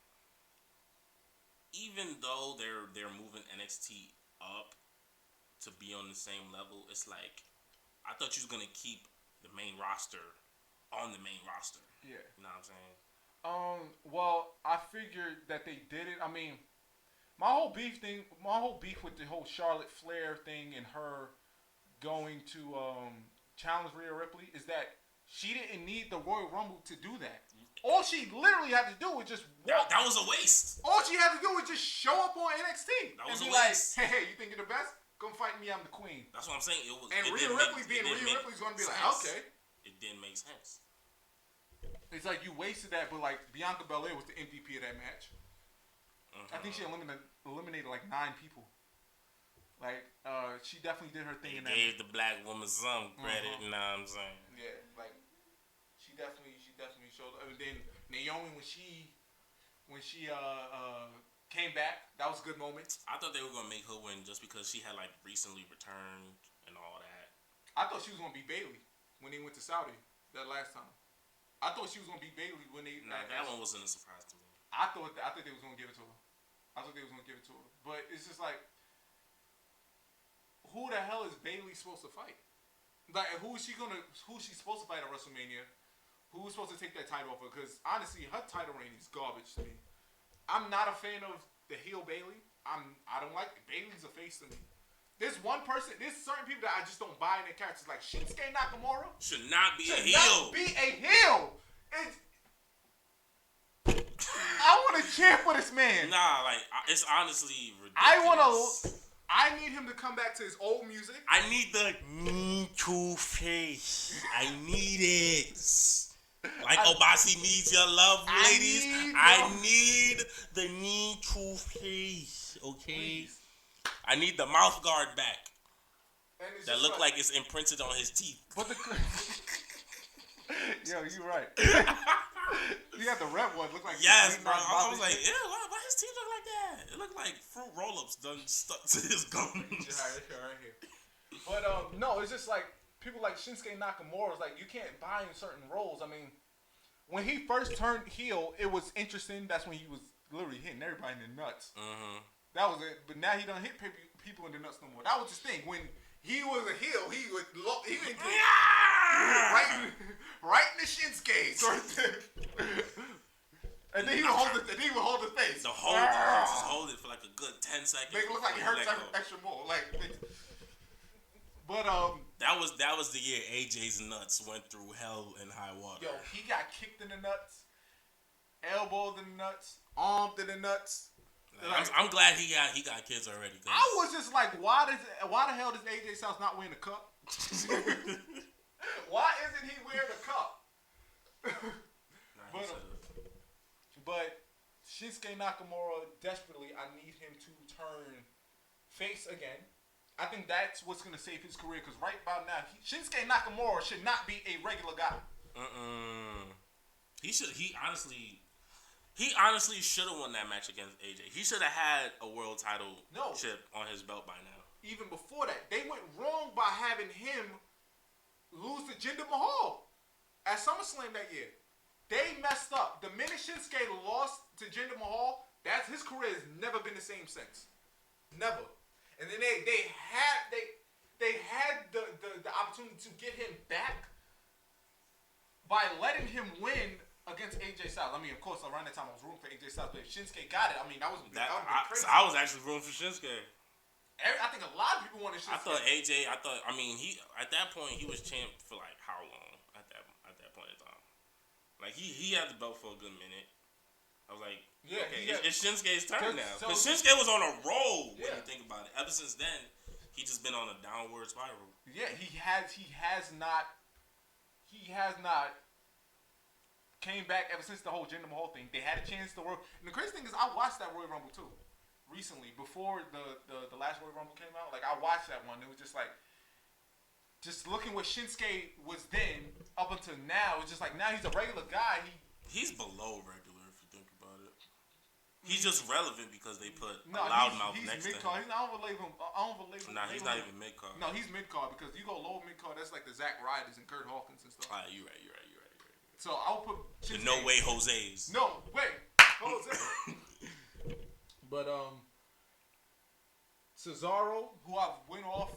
even though they're moving NXT up to be on the same level, it's like I thought you was gonna keep the main roster on the main roster. Yeah. You know what I'm saying? Well, I figured that they did it. I mean, my whole beef with the whole Charlotte Flair thing and her going to challenge Rhea Ripley is that she didn't need the Royal Rumble to do that. All she literally had to do was just walk. That was a waste. All she had to do was just show up on NXT. That was and a be waste. like, hey, you think you're the best? Come fight me, I'm the queen. That's what I'm saying. Rhea Ripley being Rhea Ripley's going to be like, okay. It didn't make sense. It's like you wasted that, but like Bianca Belair was the MVP of that match. I think she eliminated like 9 people. Like, she definitely did her thing in that. Gave the black woman some credit, you know what I'm saying? Yeah, like she definitely showed up. And then Naomi when she came back, that was a good moment. I thought they were gonna make her win just because she had like recently returned and all that. I thought she was gonna beat Bayley when they went to Saudi that last time. I thought she was gonna beat Bayley when they. Nah, that one wasn't a surprise to me. I thought they was gonna give it to her. But it's just like, who the hell is Bayley supposed to fight? Like, who's she supposed to fight at WrestleMania? Who's supposed to take that title off her? Because honestly, her title reign is garbage to me. I'm not a fan of the heel Bayley. I don't like it. Bayley's a face to me. There's certain people that I just don't buy in their characters. Like Shinsuke Nakamura should not be a heel. Not be a heel. I want to cheer for this man. Nah, like it's honestly ridiculous. I need him to come back to his old music. I need the need to face. I need it. Like Obasi needs your love, ladies. I need the need to face. Okay. Please. I need the mouth guard back. That look like it's imprinted on his teeth. But yo, you right. You got the red one. Look like yes, bro. I was like, yeah, why his teeth look like that? It looked like fruit roll-ups done stuck to his gums. Right here. But no, it's just like people like Shinsuke Nakamura is like you can't buy in certain roles. I mean, when he first turned heel, it was interesting. That's when he was literally hitting everybody in the nuts. That was it. But now he don't hit people in the nuts no more. That was his thing. When he was a heel, he didn't get right in the Shinsuke. And then he would hold his face. Just hold it for like a good 10 seconds. Make it look like it hurts extra more. But that was the year AJ's nuts went through hell and high water. Yo, he got kicked in the nuts, elbowed in the nuts, armed in the nuts. I'm glad he got kids already. I was just like, why the hell does AJ Styles not wearing a cup? Why isn't he wearing a cup? But Shinsuke Nakamura, desperately, I need him to turn face again. I think that's what's going to save his career, because right about now, Shinsuke Nakamura should not be a regular guy. He honestly should have won that match against AJ. He should have had a world title chip on his belt by now. Even before that, they went wrong by having him lose to Jinder Mahal at SummerSlam that year. They messed up. The minute Shinsuke lost to Jinder Mahal, his career has never been the same since. Never. And then they had the opportunity to get him back by letting him win against AJ Styles. I mean, of course, around that time I was rooting for AJ Styles, but if Shinsuke got it, I mean, that would be crazy. I was actually rooting for Shinsuke. I think a lot of people wanted Shinsuke. He at that point he was champ for like how long at that point in time? Like he had the belt for a good minute. I was like, it's Shinsuke's turn now. Because Shinsuke was on a roll when you think about it. Ever since then, he just been on a downward spiral. Yeah, he has not came back ever since the whole Jinder Mahal thing. They had a chance to work. And the crazy thing is, I watched that Royal Rumble too recently before the last Royal Rumble came out. Like, I watched that one. It was just like, just looking what Shinsuke was then up until now. It's just like now he's a regular guy. He's below regular if you think about it. He's just relevant because they put a loudmouth next to him. I don't believe him. Nah, he's not even mid card. No, he's mid card because you go low mid card. That's like the Zack Ryders and Kurt Hawkins and stuff. You're right. So I'll put The Shinsuke. No Way Jose's. No way, Jose. But Cesaro, who I've went off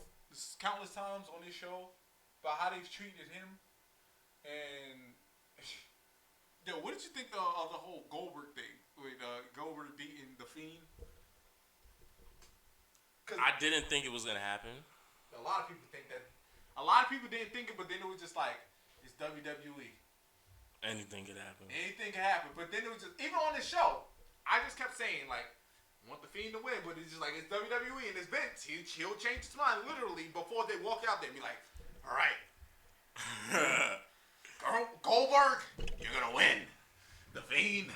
countless times on this show about how they've treated him, and yo, what did you think of the whole Goldberg thing with Goldberg beating the Fiend? I didn't think it was gonna happen. A lot of people think that. A lot of people didn't think it, but then it was just like it's WWE. Anything could happen. But then it was just, even on the show, I just kept saying, like, I want the Fiend to win, but it's just like, it's WWE and it's Vince. He'll change his mind literally before they walk out there and be like, all right, Goldberg, you're going to win. The Fiend,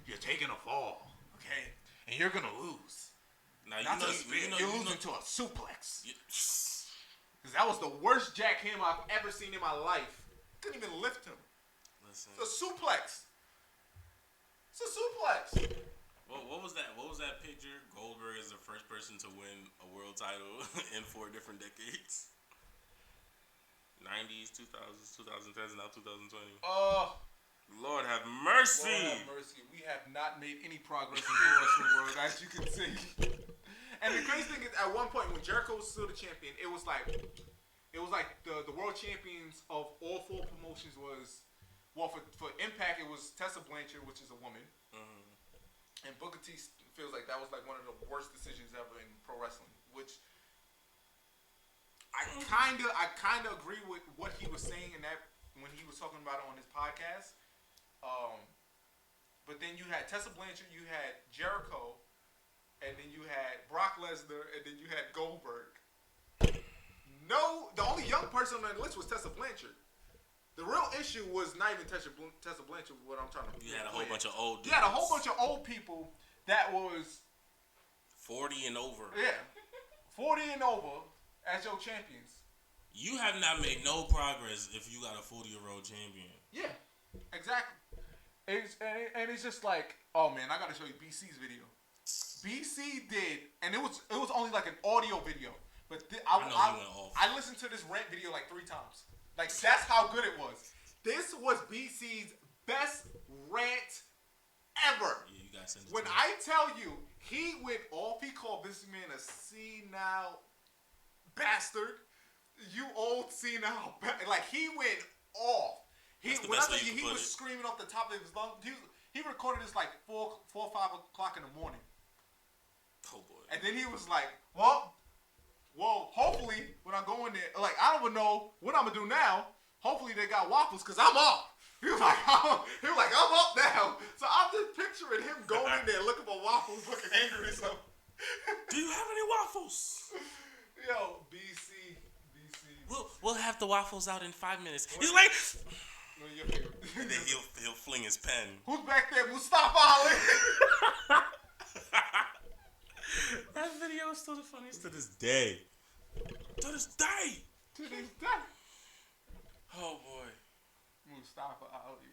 you're taking a fall, okay? And you're going to lose. Now, you're losing to a suplex. Because that was the worst jackhammer I've ever seen in my life. Couldn't even lift him. It's a suplex. What was that? What was that picture? Goldberg is the first person to win a world title in 4 different decades. 90s, 2000s, 2010s, now 2020. Lord have mercy. We have not made any progress in the wrestling world, as you can see. And the crazy thing is, at one point when Jericho was still the champion, it was like the world champions of all 4 promotions was. Well, for Impact, it was Tessa Blanchard, which is a woman. And Booker T feels like that was like one of the worst decisions ever in pro wrestling, which I kind of agree with what he was saying in that when he was talking about it on his podcast. But then you had Tessa Blanchard, you had Jericho, and then you had Brock Lesnar, and then you had Goldberg. No, the only young person on the list was Tessa Blanchard. The real issue was not even Tessa Blanchard. What I'm trying to. You had a whole bunch of old dudes. You had a whole bunch of old people that was 40 and over. Yeah, 40 and over as your champions. You have not made no progress if you got a 40-year-old champion. Yeah, exactly. It's just like, oh man, I gotta show you BC's video. BC did, and it was only like an audio video, but I listened to this rant video like 3 times. Like, that's how good it was. This was BC's best rant ever. Yeah, you guys send it When to me. I tell you, he went off. He called this man a senile bastard. You old senile. Like, he went off. That's the When best I way tell you you, can he put was it. screaming off the top of his lungs. He recorded this like 4 or 5 o'clock in the morning. Oh boy. And then he was like, well, hopefully when I go in there, like, I don't even know what I'm gonna do now. Hopefully they got waffles, cause I'm up. He was like, I'm up now. So I'm just picturing him going in there looking for waffles, looking angry. So, Do you have any waffles? yo, BC. We'll have the waffles out in 5 minutes. He's like, No, your favorite. and then he'll fling his pen. Who's back there? Mustafa Ali. That video is still the funniest to this day. To this day. To this day. Oh boy. Mustafa Ali.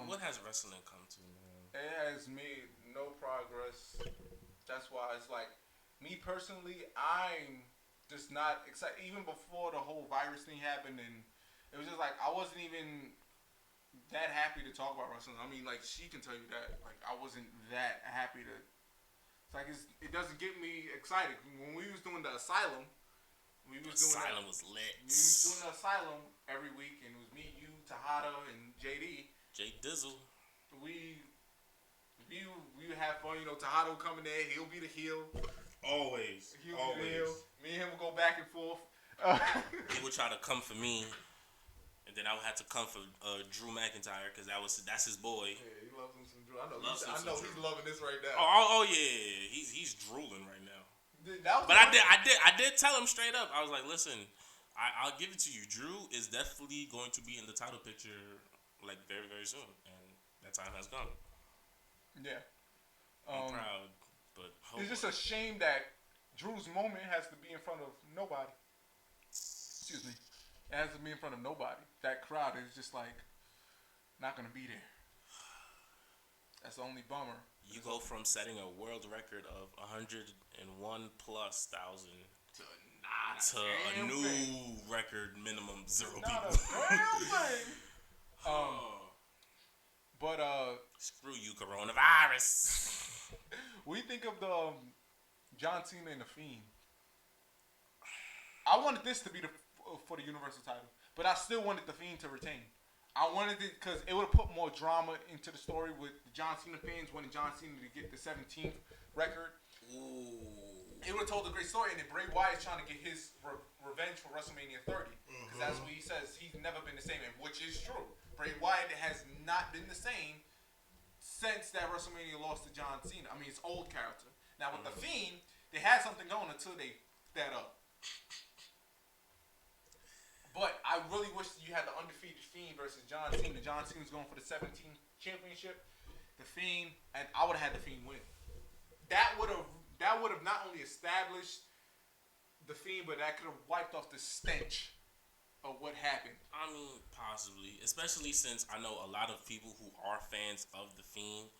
What has wrestling come to, man? It has made no progress. That's why it's like, me personally, I'm just not excited. Even before the whole virus thing happened, and it was just like, I wasn't even that happy to talk about wrestling. I mean, like, she can tell you that. Like, I wasn't that happy to. It's like, it doesn't get me excited. When we was doing the Asylum, we was doing was lit. We was doing the Asylum every week, and it was me, you, Tejada, and JD. Jay Dizzle. We would have fun, you know. Tejada would come in there, he'll be the heel. Always. He'll be the heel. Me and him would go back and forth. He would try to come for me, and then I would have to come for Drew McIntyre because that's his boy. Yeah, he loves him some Drew. I know Loves he's loving this right now. Oh yeah, he's drooling right now. But I did tell him straight up. I was like, listen, I'll give it to you. Drew is definitely going to be in the title picture like very, very soon, and that time has come. Yeah. I'm proud, but it's just a shame that Drew's moment has to be in front of nobody. Excuse me. It has to be in front of nobody. That crowd is just like not gonna be there. That's the only bummer. You go from setting a world record of 101 plus thousand to a new record minimum 0 Not people. a damn thing. But screw you, coronavirus. what do you think of the John Cena and the Fiend? I wanted this to be for the Universal title, but I still wanted the Fiend to retain. I wanted it because it would have put more drama into the story with the John Cena fans wanting John Cena to get the 17th record. Ooh. It would have told a great story, and then Bray Wyatt is trying to get his revenge for WrestleMania 30. Because that's what he says. He's never been the same, and which is true. Bray Wyatt has not been the same since that WrestleMania lost to John Cena. I mean, it's old character. Now, with The Fiend, they had something going until they that up. But I really wish you had the undefeated Fiend versus John Cena. John Cena's going for the 17th championship. The Fiend, and I would have had the Fiend win. That would have not only established the Fiend, but that could have wiped off the stench of what happened. I mean, possibly. Especially since I know a lot of people who are fans of The Fiend,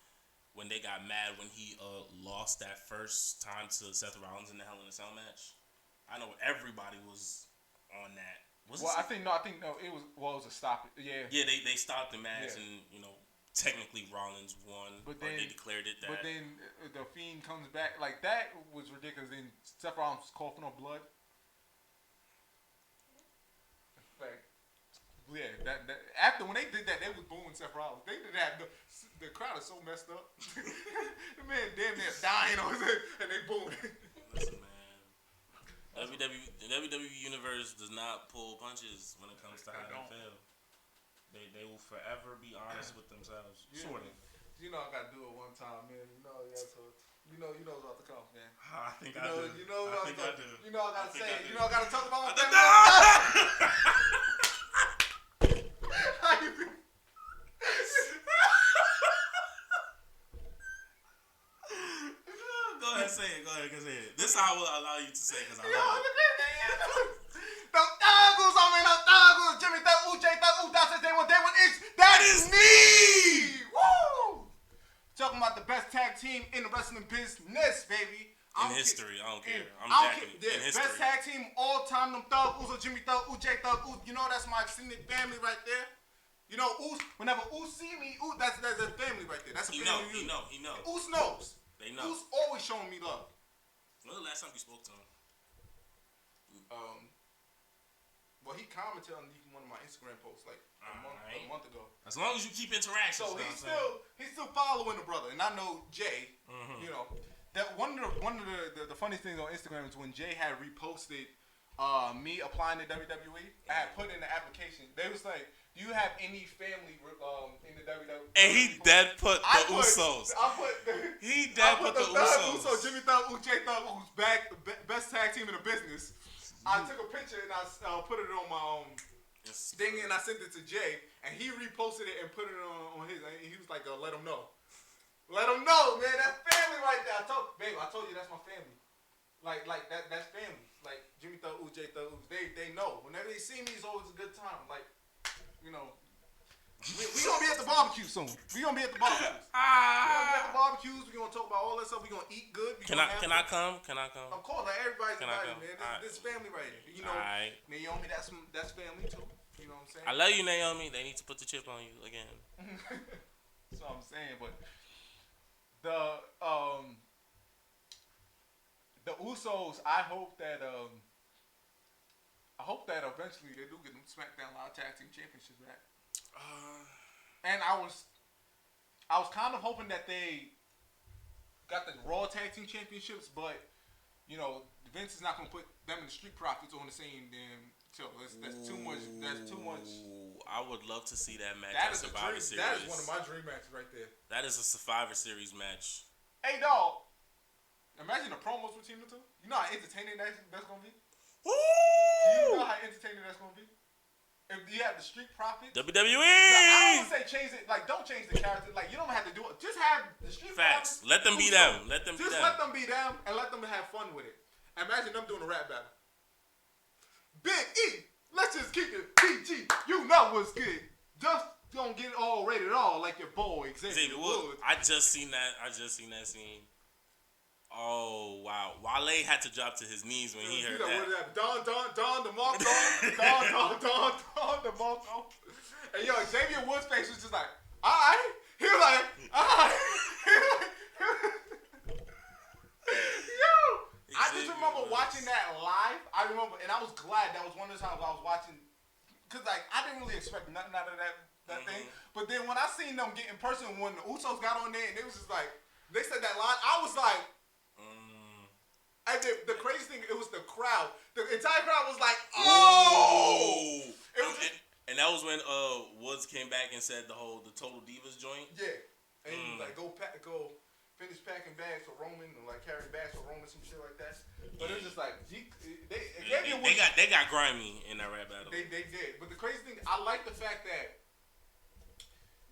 when they got mad when he lost that first time to Seth Rollins in the Hell in a Cell match. I know everybody was on that. I think it was a stop. Yeah. Yeah, they stopped the match, Yeah. and technically Rollins won, But or then they declared it that. But then the Fiend comes back. Like, that was ridiculous. Then Seth Rollins was coughing up blood. Like, yeah, that after when they did that, they was booing Seth Rollins. They did that. The crowd is so messed up. The man damn near dying on it, and they booing. Listen, man. The WWE Universe does not pull punches when it comes to how they fail. They will forever be honest with themselves. Sort of. You know I gotta do it one time, man. You know about the come, man. I think I do. You know I think I do. You know I gotta think say I it. do. You know I gotta talk about my No! How you feel? Go ahead, say it. This I will allow you to say because I love it. Jimmy that is me! Woo! Talking about the best tag team in the wrestling business, baby. In history, I don't care. I'm jacking it. In history. Best tag team all time, them Thug Uzo, Jimmy Thug, Jay Thug, you know that's my extended family right there. You know, whenever Oos see me, that's a family right there. That's a family. He know. Oos knows. They know. Oos always showing me love. When was the last time you spoke to him? Well, he commented on one of my Instagram posts like a month ago. As long as you keep interactions. So he's still following the brother, and I know Jay. You know that one of the funniest things on Instagram is when Jay had reposted me applying to WWE. I had put in the application. They was like, "Do you have any family in the WWE?" And he dead put the Usos. He dead put the Usos. Uso, Jimmy Thug, Jay Thug, who's best tag team in the business. I took a picture and I put it on my thing and I sent it to Jay and he reposted it and put it on his. And he was like, "Let him know, let him know, man. That's family right there." I told you that's my family. Like that's family. Like Jimmy Thug, Jay Thug, they know. Whenever they see me, it's always a good time. Like, you know. We gonna be at the barbecue soon. We gonna be at the barbecues. We gonna talk about all that stuff. We gonna eat good. Can I come? Of course, like everybody's invited, man. Right. This family right here. You know, Naomi, that's family too. You know what I'm saying? I love you, Naomi. They need to put the chip on you again. That's what I'm saying. But the Usos, I hope that eventually they do get them SmackDown Live Tag Team Championships back. And I was kind of hoping that they got the Raw Tag Team Championships, but you know Vince is not gonna put them and the Street Profits on the same damn show. That's too much. That's too much. I would love to see that match. That at is Survivor Series. That is one of my dream matches right there. That is a Survivor Series match. Hey dog, imagine the promos between the two. You know how entertaining that's gonna be. Woo! Do you know how entertaining that's gonna be? If you have the Street Profits, WWE. I don't say change it. Like, don't change the character. Like, you don't have to do it. Just have the Street Facts. Profits. Let them be them. Let them be them. Just let them be them and let them have fun with it. Imagine them doing a rap battle. Big E, let's just keep it PG. You know what's good. Just don't get all rated all like your boy Xavier Woods. I just seen that scene. Oh wow! Wale had to drop to his knees when he heard that. Don DeMarco, Don DeMarco. And yo, Xavier Woods' face was just like, all right. He was like, all right. Yo, I just remember watching that live. I remember, and I was glad that was one of the times I was watching, cause like I didn't really expect nothing out of that thing. But then when I seen them get in person, when the Usos got on there and it was just like they said that line, I was like. And the crazy thing, it was the crowd. The entire crowd was like, "Oh!" And that was when Woods came back and said the Total Divas joint. Yeah, and he was like, go finish packing bags for Roman, or like carrying bags for Roman, some shit like that. But it was just like they got grimy in that rap battle. They did. But the crazy thing, I like the fact that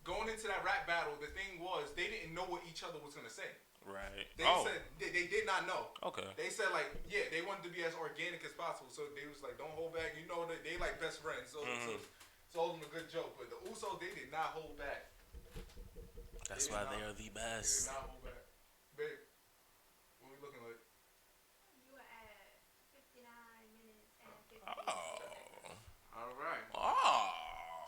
going into that rap battle, the thing was they didn't know what each other was gonna say. Right. They said they did not know. Okay. They said like, yeah, they wanted to be as organic as possible. So they was like, don't hold back. You know that they like best friends. So told them a good joke. But the Usos, they did not hold back. That's why they are the best. They did not hold back. Babe, what we looking like? You were at 59 minutes and 50 Oh. All right. Oh.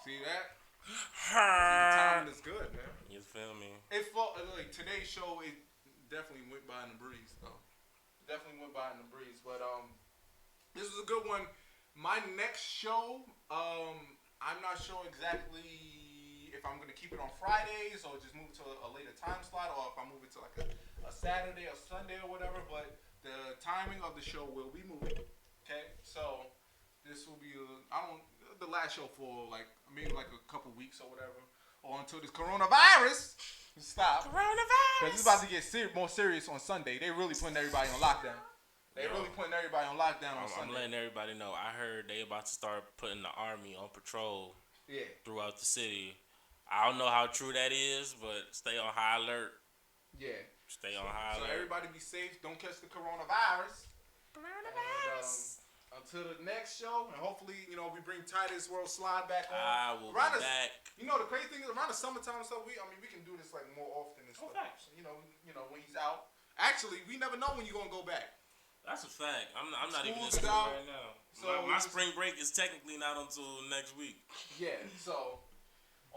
See that? The timing is good, man. You feel me? It felt like today's show. It definitely went by in the breeze, though. Definitely went by in the breeze, but this was a good one. My next show, I'm not sure exactly if I'm gonna keep it on Fridays or just move to a later time slot, or if I move it to like a Saturday or Sunday or whatever. But the timing of the show will be moving. Okay, so this will be the last show for like maybe like a couple weeks or whatever, or until this coronavirus. Stop. Coronavirus. Because it's about to get more serious on Sunday. They really putting everybody on lockdown. Really putting everybody on lockdown on Sunday. I'm letting everybody know. I heard they about to start putting the army on patrol. Yeah. Throughout the city. I don't know how true that is, but stay on high alert. Yeah. Stay on high alert. So everybody be safe. Don't catch the coronavirus. Coronavirus. Until the next show, and hopefully, we bring Titus World Slide back on. I will be back. The crazy thing is, around the summertime and stuff, we can do this like more often and stuff. Facts. When he's out. Actually, we never know when you're gonna go back. That's a fact. I'm not even in School's school out, right now. So my spring break is technically not until next week. Yeah. So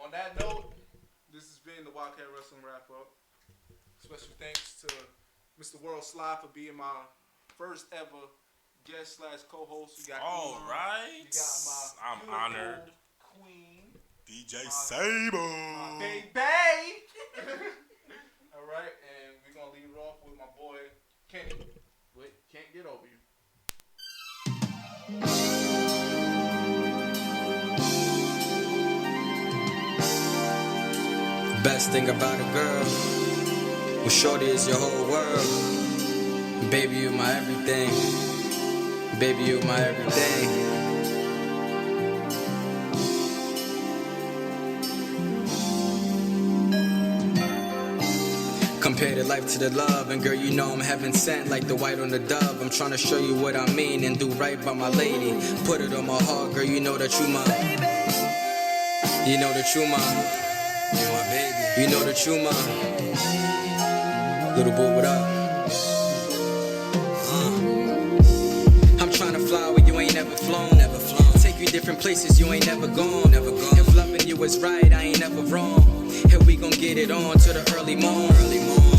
On that note, this has been the Wildkat Wrestling Wrap Up. Special thanks to Mr. World Sly for being my first ever guest / co-host. You got All right. You got my I'm beautiful honored. queen, DJ Sable. my baby. All right, and we're gonna leave it off with my boy Kenny. Wait, can't get over you. Best thing about a girl, well, shorty is your whole world. Baby, you my everything. Baby, you my everything. Compare the life to the love, and girl, you know I'm heaven sent like the white on the dove. I'm trying to show you what I mean and do right by my lady. Put it on my heart, girl, you know that you my baby. You know that you my baby. You know that you my little boo, what up? I'm trying to fly where you ain't never flown. Take you different places you ain't never gone. If loving you is right, I ain't never wrong. And we gon' get it on to the early morn.